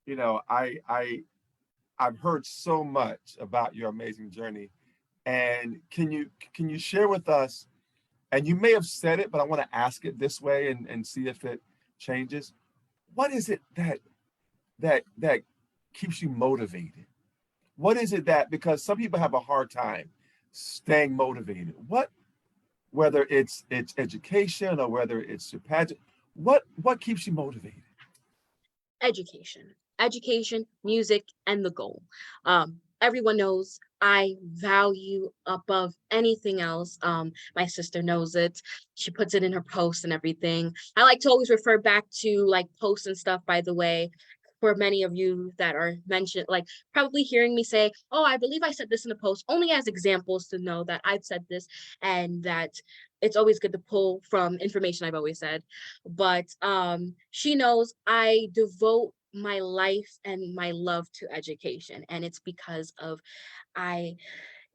S1: you know, I've heard so much about your amazing journey. And can you share with us, and you may have said it, but I want to ask it this way and see if it changes. What is it that keeps you motivated? What is it that, because some people have a hard time staying motivated? Whether it's education or whether it's your pageant, what keeps you motivated?
S2: Education, music, and the goal. Everyone knows I value above anything else. My sister knows it. She puts it in her posts and everything. I like to always refer back to like posts and stuff, by the way, for many of you that are mentioned, like probably hearing me say, "Oh, I believe I said this in a post," only as examples to know that I've said this, and that it's always good to pull from information I've always said. But she knows I devote my life and my love to education, and it's because of I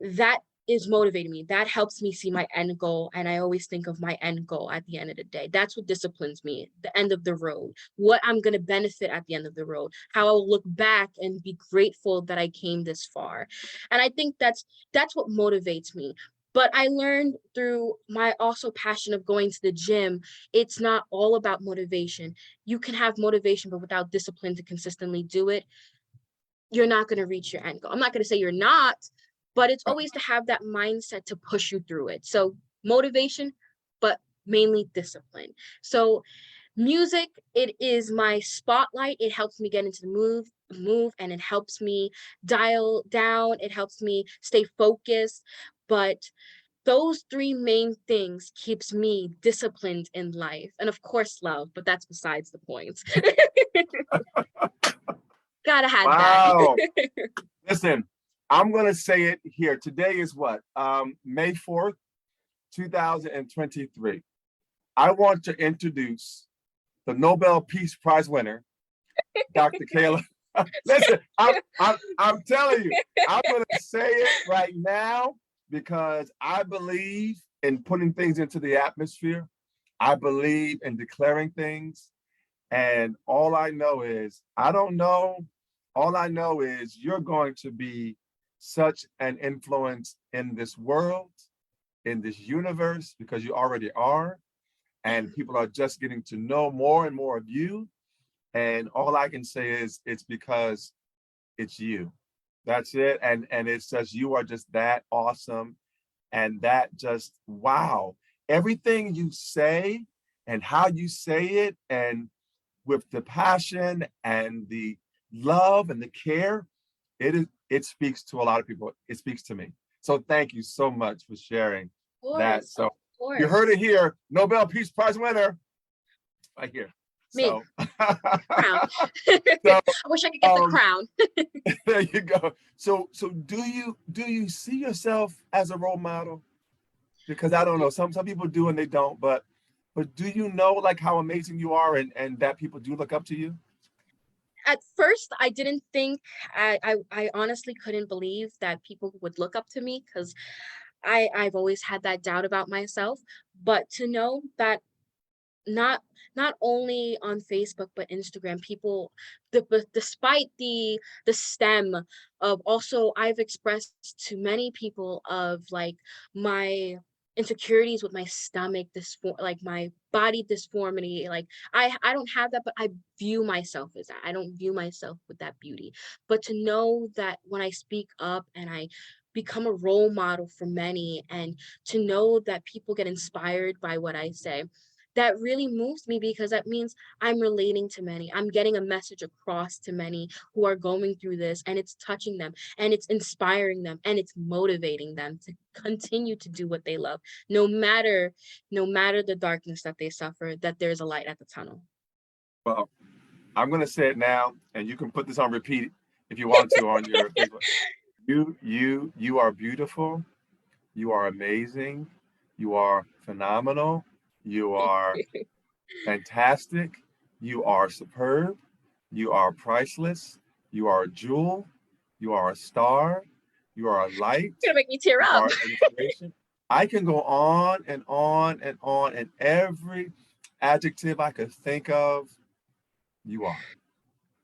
S2: that is motivating me. That helps me see my end goal, and I always think of my end goal at the end of the day. That's what disciplines me, the end of the road, what I'm going to benefit at the end of the road, how I'll look back and be grateful that I came this far. And I think that's what motivates me. But I learned through my also passion of going to the gym, it's not all about motivation. You can have motivation, but without discipline to consistently do it, you're not going to reach your end goal. I'm not going to say you're not, but it's always to have that mindset to push you through it. So motivation, but mainly discipline. So music, it is my spotlight. It helps me get into the move, and it helps me dial down. It helps me stay focused. But those three main things keeps me disciplined in life. And of course, love, but that's besides the point. Gotta have that.
S1: Wow. Listen, I'm gonna say it here. Today is what? May 4th, 2023. I want to introduce the Nobel Peace Prize winner, Dr. KAYLA. Listen, I'm telling you, I'm gonna say it right now because I believe in putting things into the atmosphere. I believe in declaring things. And all I know is, I don't know. All I know is you're going to be such an influence in this world, in this universe, because you already are. And people are just getting to know more and more of you. And all I can say is it's because it's you. That's it. And it's just, you are just that awesome. And that just, wow. Everything you say and how you say it, and with the passion and the love and the care, it speaks to a lot of people. It speaks to me. So thank you so much for sharing that.
S2: Of
S1: So
S2: course.
S1: you heard it here, Nobel Peace Prize winner, right here.
S2: Me.
S1: So,
S2: Crown.
S1: so
S2: I wish I could get the crown.
S1: there you go. So do you see yourself as a role model? Because I don't know, some people do and they don't, but do you know like how amazing you are, and that people do look up to you?
S2: At first, I didn't think, I honestly couldn't believe that people would look up to me, because I've always had that doubt about myself. But to know that not not only on Facebook but Instagram, people, despite the stem of, also I've expressed to many people of like my insecurities with my stomach, this like my body deformity, like I don't have that, but I view myself as that. I don't view myself with that beauty. But to know that when I speak up and I become a role model for many, and to know that people get inspired by what I say, that really moves me, because that means I'm relating to many. I'm getting a message across to many who are going through this, and it's touching them, and it's inspiring them, and it's motivating them to continue to do what they love, no matter the darkness that they suffer, that there's a light at the tunnel.
S1: Well, I'm going to say it now, and you can put this on repeat if you want to on your Facebook. You are beautiful. You are amazing. You are phenomenal. You are fantastic. You are superb. You are priceless. You are a jewel. You are a star. You are a light.
S2: It's gonna make me tear
S1: You
S2: up.
S1: are inspiration. I can go on and on and on, and every adjective I could think of, you are.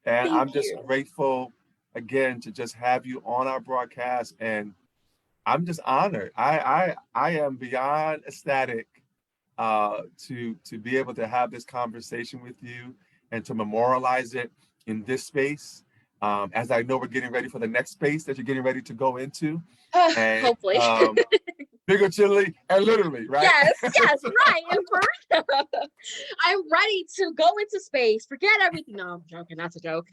S1: And
S2: Thank
S1: I'm just
S2: you.
S1: grateful again to just have you on our broadcast, and I'm just honored. I am beyond ecstatic to be able to have this conversation with you and to memorialize it in this space. As I know we're getting ready for the next space that you're getting ready to go into, and
S2: Hopefully.
S1: figuratively and literally, right?
S2: Yes, right. And for real, I'm ready to go into space. Forget everything. No, I'm joking. That's a joke.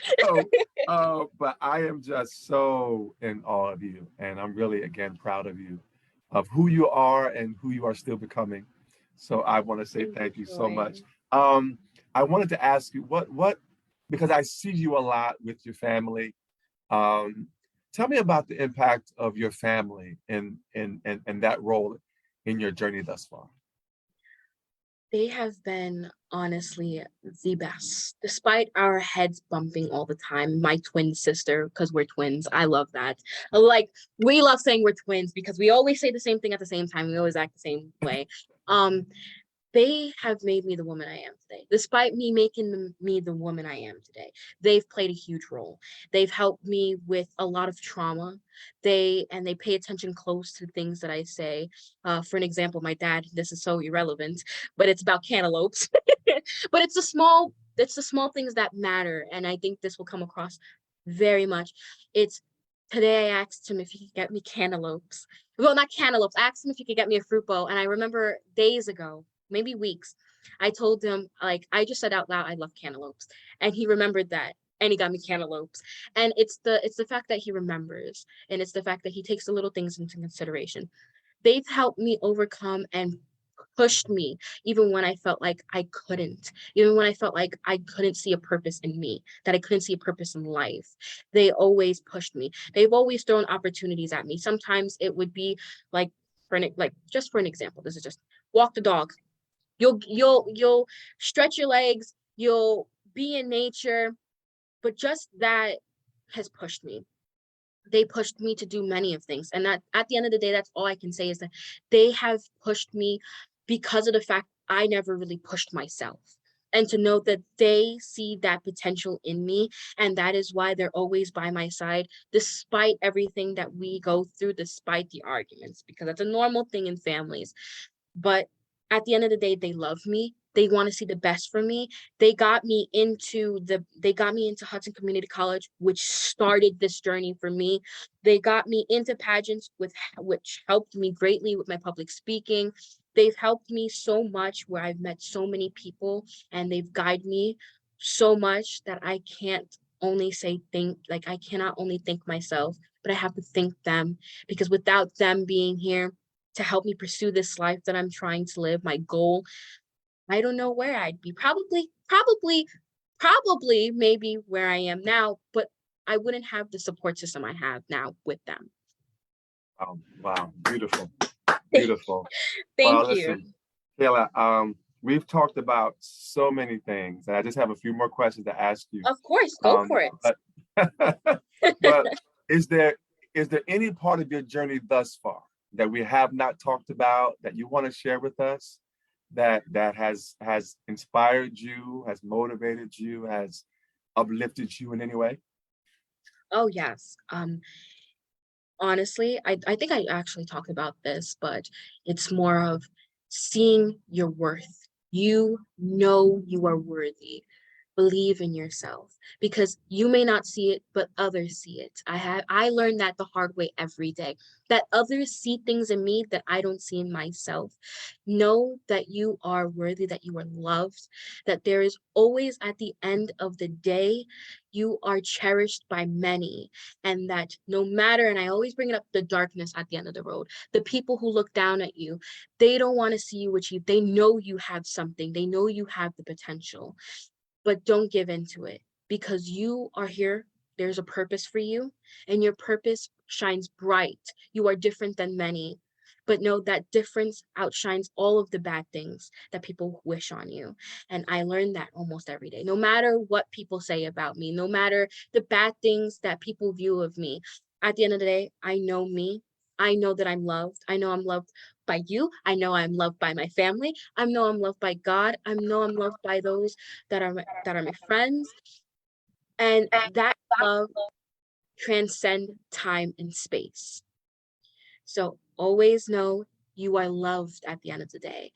S1: But I am just so in awe of you, and I'm really again proud of you, of who you are and who you are still becoming. So I want to say thank you so much. I wanted to ask you what because I see you a lot with your family. Tell me about the impact of your family in that role in your journey thus far.
S2: They have been honestly the best, despite our heads bumping all the time. My twin sister, because we're twins, I love that. Like, we love saying we're twins because we always say the same thing at the same time. We always act the same way. They have made me the woman I am today. Despite me making me the woman I am today, they've played a huge role. They've helped me with a lot of trauma. They pay attention close to things that I say. For an example, my dad, this is so irrelevant, but it's about cantaloupes. But it's the small things that matter. And I think this will come across very much. It's Today I asked him if he could get me cantaloupes. Well, not cantaloupes. I asked him if he could get me a fruit bowl. And I remember days ago, maybe weeks, I told him, like, I just said out loud, I love cantaloupes. And he remembered that. And he got me cantaloupes. And it's the fact that he remembers. And it's the fact that he takes the little things into consideration. They've helped me overcome and pushed me even when I felt like I couldn't, even when I felt like I couldn't see a purpose in me, that I couldn't see a purpose in life. They always pushed me. They've always thrown opportunities at me. Sometimes it would be like, just for an example, this is just walk the dog. You'll stretch your legs, you'll be in nature, but just that has pushed me. They pushed me to do many of things. And that at the end of the day, that's all I can say, is that they have pushed me because of the fact I never really pushed myself. And to know that they see that potential in me, and that is why they're always by my side, despite everything that we go through, despite the arguments, because that's a normal thing in families. But at the end of the day, they love me. They want to see the best for me. They got me into Hudson Community College, which started this journey for me. They got me into pageants, which helped me greatly with my public speaking. They've helped me so much, where I've met so many people, and they've guided me so much that I can't only say I cannot only thank myself, but I have to thank them, because without them being here to help me pursue this life that I'm trying to live, my goal, I don't know where I'd be. Probably maybe where I am now, but I wouldn't have the support system I have now with them.
S1: Wow, beautiful, beautiful.
S2: Thank you.
S1: Listen, KAYLA, we've talked about so many things, and I just have a few more questions to ask you.
S2: Of course, go for it.
S1: But is there any part of your journey thus far that we have not talked about that you want to share with us, that has inspired you, has motivated you, has uplifted you in any way?
S2: Oh, yes. Honestly, I think I actually talked about this, but it's more of seeing your worth. You know you are worthy. believe in yourself, because you may not see it, but others see it. I learned that the hard way every day, that others see things in me that I don't see in myself. Know that you are worthy, that you are loved, that there is always, at the end of the day, you are cherished by many, and that no matter, and I always bring it up, the darkness at the end of the road, the people who look down at you, they don't want to see you achieve. They know you have something. They know you have the potential, but don't give into it, because you are here. There's a purpose for you, and your purpose shines bright. You are different than many, but know that difference outshines all of the bad things that people wish on you. And I learned that almost every day, no matter what people say about me, no matter the bad things that people view of me. At the end of the day, I know me. I know that I'm loved. I know I'm loved by you. I know I'm loved by my family. I know I'm loved by God. I know I'm loved by those that are my friends. And that love transcends time and space. So always know you are loved at the end of the day.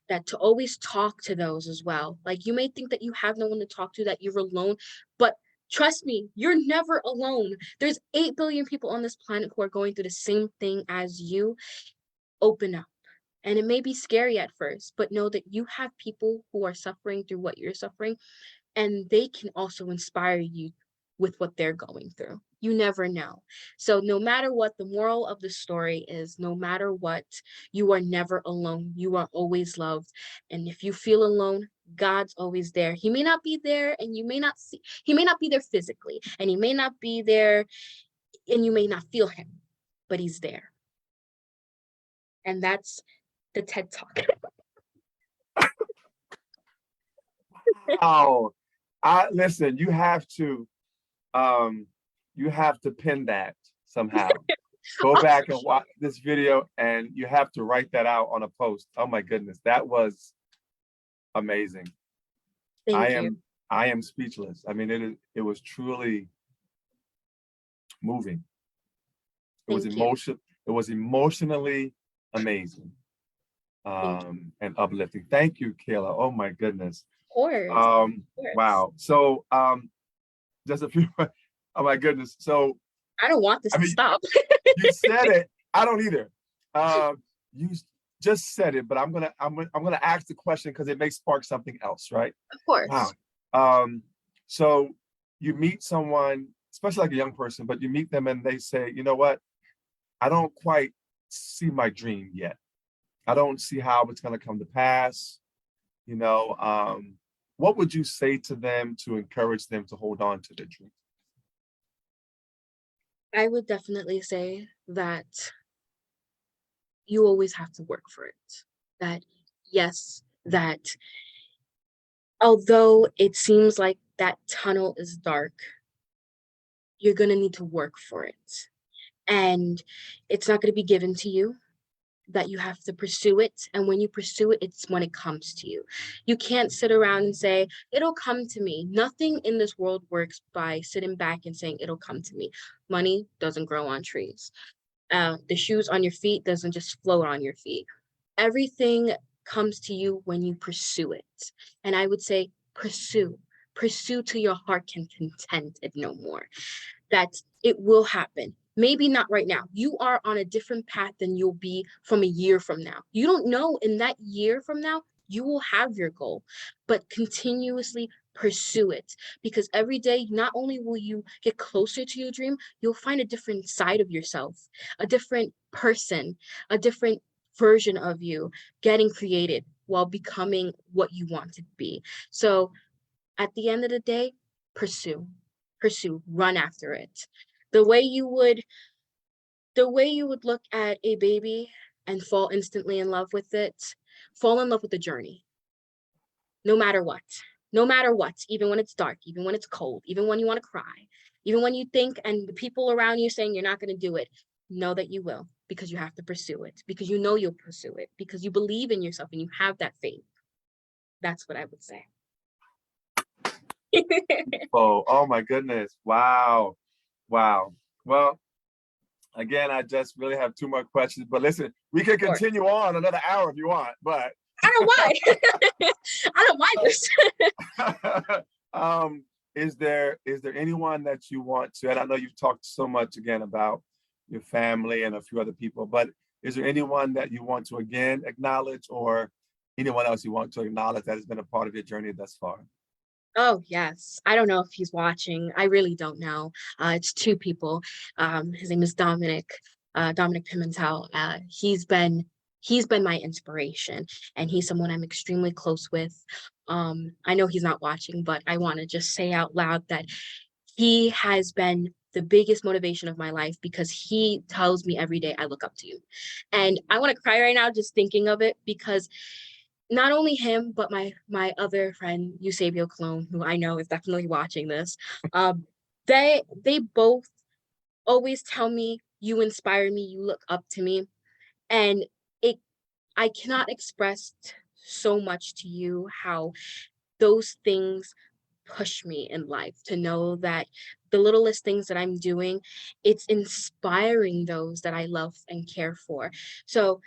S2: That to always talk to those as well. Like, you may think that you have no one to talk to, that you're alone, but trust me, you're never alone. There's 8 billion people on this planet who are going through the same thing as you. Open up. And it may be scary at first, but know that you have people who are suffering through what you're suffering, and they can also inspire you with what they're going through. You never know. So no matter what, the moral of the story is, no matter what, you are never alone. You are always loved. And if you feel alone, God's always there. He may not be there, and you may not see, he may not be there physically, and he may not be there, and you may not feel him, but he's there. And that's the TED Talk.
S1: Wow. Listen, you have to pin that somehow. Go back and watch this video, and you have to write that out on a post. Oh my goodness, that was amazing.
S2: Thank you.
S1: I am speechless. I mean, it was truly moving. It was emotionally amazing. And uplifting. Thank you, Kayla. Oh my goodness.
S2: Of course.
S1: Wow. So just a few, oh my goodness. So
S2: I don't want this to stop.
S1: You said it. I don't either. You just said it, but I'm gonna ask the question because it may spark something else, right?
S2: Of course.
S1: Wow. So you meet someone, especially like a young person, but you meet them and they say, you know what? I don't quite see my dream yet. I don't see how it's going to come to pass. You know, what would you say to them to encourage them to hold on to their dream?
S2: I would definitely say that you always have to work for it. That, yes, that although it seems like that tunnel is dark, you're going to need to work for it. And it's not going to be given to you, that you have to pursue it. And when you pursue it, it's when it comes to you. You can't sit around and say, it'll come to me. Nothing in this world works by sitting back and saying, it'll come to me. Money doesn't grow on trees. The shoes on your feet doesn't just float on your feet. Everything comes to you when you pursue it. And I would say, pursue till your heart can content it no more. That it will happen. Maybe not right now. You are on a different path than you'll be from a year from now. You don't know, in that year from now, you will have your goal, but continuously pursue it, because every day, not only will you get closer to your dream, you'll find a different side of yourself, a different person, a different version of you getting created while becoming what you want to be. So at the end of the day, pursue, run after it. The way you would look at a baby and fall instantly in love with it, fall in love with the journey. No matter what, even when it's dark, even when it's cold, even when you want to cry, even when you think and the people around you saying you're not going to do it, know that you will, because you have to pursue it, because you know you'll pursue it, because you believe in yourself and you have that faith. That's what I would say.
S1: Oh my goodness. Wow. Well, again, I just really have 2 more questions, but listen, we can continue on another hour if you want, but
S2: I don't mind. I don't mind this.
S1: Is there anyone that you want to, and I know you've talked so much again about your family and a few other people, but is there anyone that you want to again acknowledge, or anyone else you want to acknowledge that has been a part of your journey thus far?
S2: Oh, yes. I don't know if he's watching. I really don't know. It's two people. His name is Dominic Pimentel. He's been my inspiration, and he's someone I'm extremely close with. I know he's not watching, but I want to just say out loud that he has been the biggest motivation of my life, because he tells me every day, I look up to you. And I want to cry right now just thinking of it, because not only him, but my other friend, Eusebio Cologne, who I know is definitely watching this, they both always tell me, you inspire me, you look up to me. And it I cannot express so much to you how those things push me in life, to know that the littlest things that I'm doing, it's inspiring those that I love and care for. So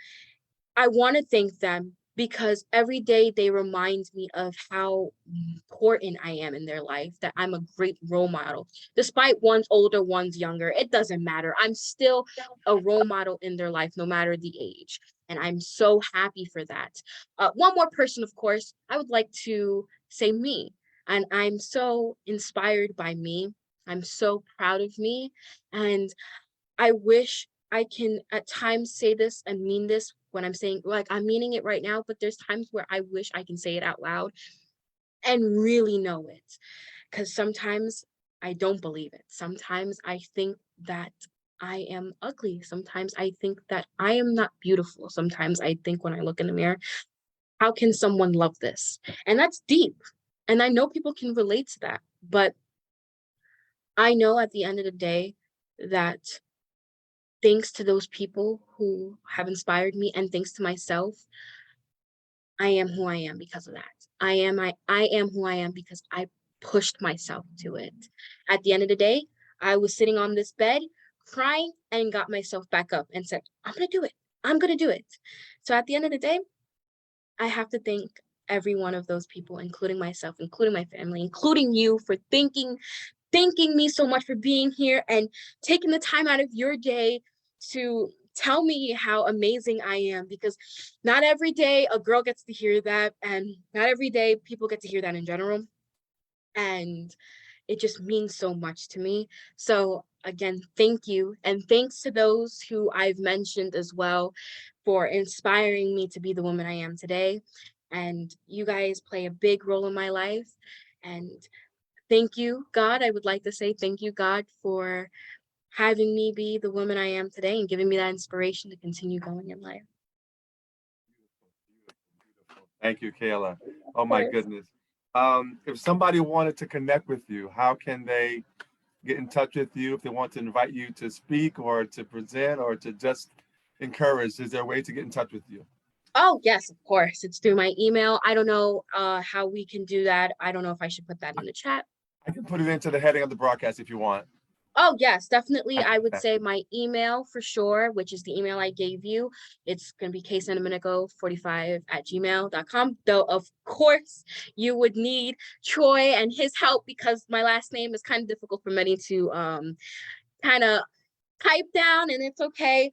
S2: I want to thank them, because every day they remind me of how important I am in their life, that I'm a great role model. Despite one's older, one's younger, it doesn't matter. I'm still a role model in their life, no matter the age. And I'm so happy for that. One more person, of course, I would like to say me. And I'm so inspired by me. I'm so proud of me. And I wish I can at times say this and mean this when I'm saying, like, I'm meaning it right now, but there's times where I wish I can say it out loud and really know it. Because sometimes I don't believe it. Sometimes I think that I am ugly. Sometimes I think that I am not beautiful. Sometimes I think when I look in the mirror, how can someone love this? And that's deep. And I know people can relate to that. But I know at the end of the day that thanks to those people who have inspired me, and thanks to myself, I am who I am because of that. I am who I am because I pushed myself to it. At the end of the day, I was sitting on this bed crying and got myself back up and said, I'm going to do it. I'm going to do it. So at the end of the day, I have to thank every one of those people, including myself, including my family, including you, for thanking me so much for being here and taking the time out of your day to tell me how amazing I am, because not every day a girl gets to hear that, and not every day people get to hear that in general. And it just means so much to me. So again, thank you. And thanks to those who I've mentioned as well for inspiring me to be the woman I am today. And you guys play a big role in my life. And thank you, God. I would like to say thank you, God, for having me be the woman I am today and giving me that inspiration to continue going in life.
S1: Thank you, Kayla. Oh
S2: Of
S1: my
S2: course.
S1: goodness. If somebody wanted to connect with you, how can they get in touch with you? If they want to invite you to speak or to present or to just encourage, is there a way to get in touch with you?
S2: Oh, yes, of course. It's through my email. I don't know how we can do that. I don't know if I should put that in the chat.
S1: I can put it into the heading of the broadcast if you want.
S2: Oh, yes, definitely.
S1: I
S2: I
S1: can,
S2: would say my email for sure, which is the email I gave you. It's going to be ksandomenico45@gmail.com. Though, of course, you would need Troy and his help, because my last name is kind of difficult for many to kind of type down, and it's okay.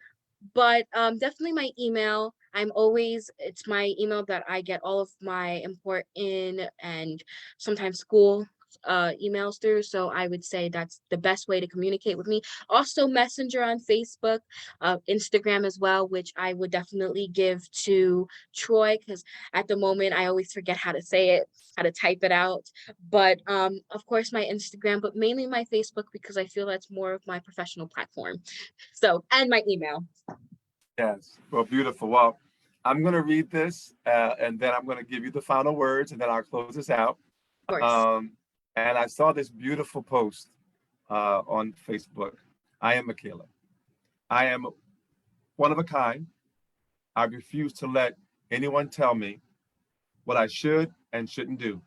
S2: But definitely my email. It's my email that I get all of my important and sometimes school emails through. So I would say that's the best way to communicate with me. Also Messenger on Facebook, Instagram as well, which I would definitely give to Troy, because at the moment I always forget how to say it, how to type it out. But of course my Instagram, but mainly my Facebook, because I feel that's more of my professional platform. So, and my email.
S1: yes. Well, beautiful. Well, I'm going to read this and then I'm going to give you the final words and then I'll close this out.
S2: Of course.
S1: Um, and I saw this beautiful post on Facebook. I am Michaela. I am one of a kind. I refuse to let anyone tell me what I should and shouldn't do.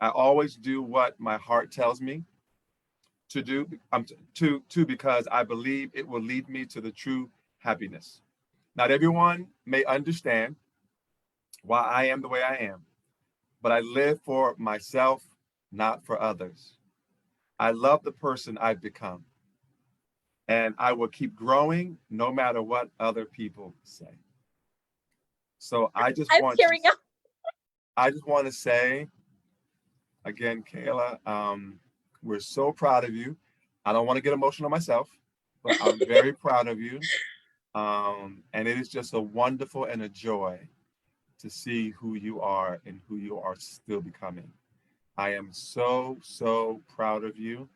S1: I always do what my heart tells me to do, because I believe it will lead me to the true happiness. Not everyone may understand why I am the way I am, but I live for myself, not for others. I love the person I've become, and I will keep growing no matter what other people say. So I just
S2: I'm
S1: want
S2: tearing up.
S1: to say again, Kayla, we're so proud of you. I don't want to get emotional myself, but I'm very proud of you. And it is just a wonderful and a joy to see who you are and who you are still becoming. I am so, so proud of you.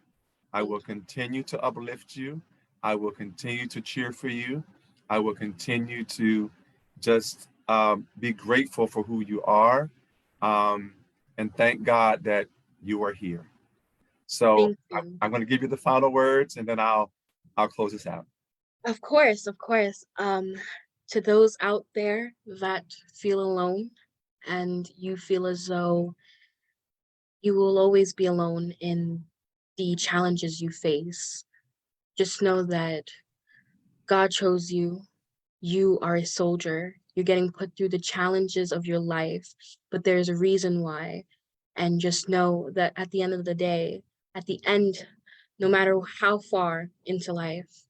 S1: I will continue to uplift you. I will continue to cheer for you. I will continue to just be grateful for who you are, um, and thank God that you are here. So
S2: Thank you.
S1: I'm going to give you the final words, and then I'll close this out.
S2: Of course, of course. To those out there that feel alone and you feel as though you will always be alone in the challenges you face, just know that God chose you. You are a soldier. You're getting put through the challenges of your life, but there's a reason why. And just know that at the end of the day, at the end, no matter how far into life,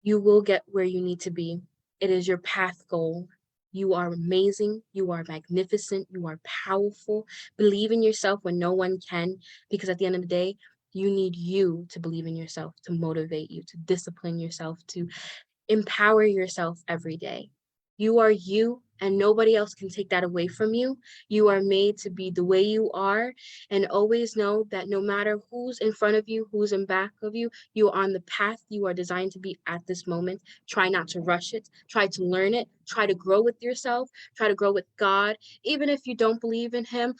S2: you will get where you need to be. It is your path goal. You are amazing. You are magnificent. You are powerful. Believe in yourself when no one can, because at the end of the day, you need you to believe in yourself, to motivate you, to discipline yourself, to empower yourself every day. You are you, and nobody else can take that away from you. You are made to be the way you are, and always know that no matter who's in front of you, who's in back of you, you are on the path you are designed to be at this moment. Try not to rush it. Try to learn it. Try to grow with yourself. Try to grow with God. Even if you don't believe in Him,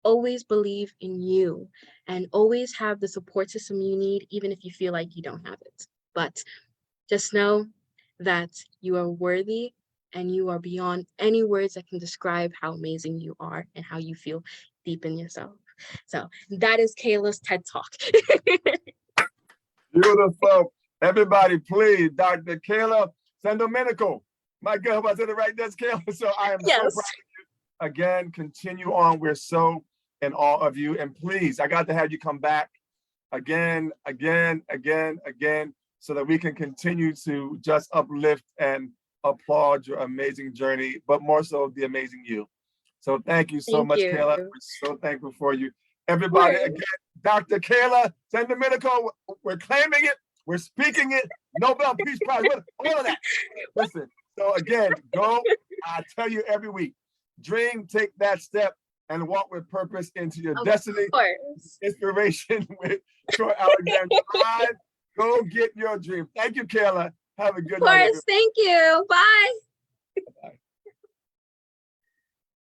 S2: always believe in you, and always have the support system you need, even if you feel like you don't have it. But just know that you are worthy, and you are beyond any words that can describe how amazing you are and how you feel deep in yourself. So that is KAYLA's TED Talk.
S1: Beautiful. Everybody, please, Dr. KAYLA SANDOMENICO. My God, hope I said it right. That's KAYLA. So I am so
S2: Yes.
S1: proud of you. Again, continue on. We're so in awe of you. And please, I got to have you come back again, so that we can continue to just uplift and applaud your amazing journey, but more so the amazing you. So thank you so
S2: Thank
S1: much,
S2: you.
S1: KAYLA. We're so thankful for you. Everybody, again, Dr. KAYLA SANDOMENICO, we're claiming it, we're speaking it, Nobel Peace Prize, all of that. Listen, so again, go, I tell you every week, dream, take that step, and walk with purpose into your destiny. Inspiration with Troy Alexander Live. Go get your dream. Thank you, KAYLA. Have a good night, everyone.
S2: Thank you. Bye.
S1: Bye.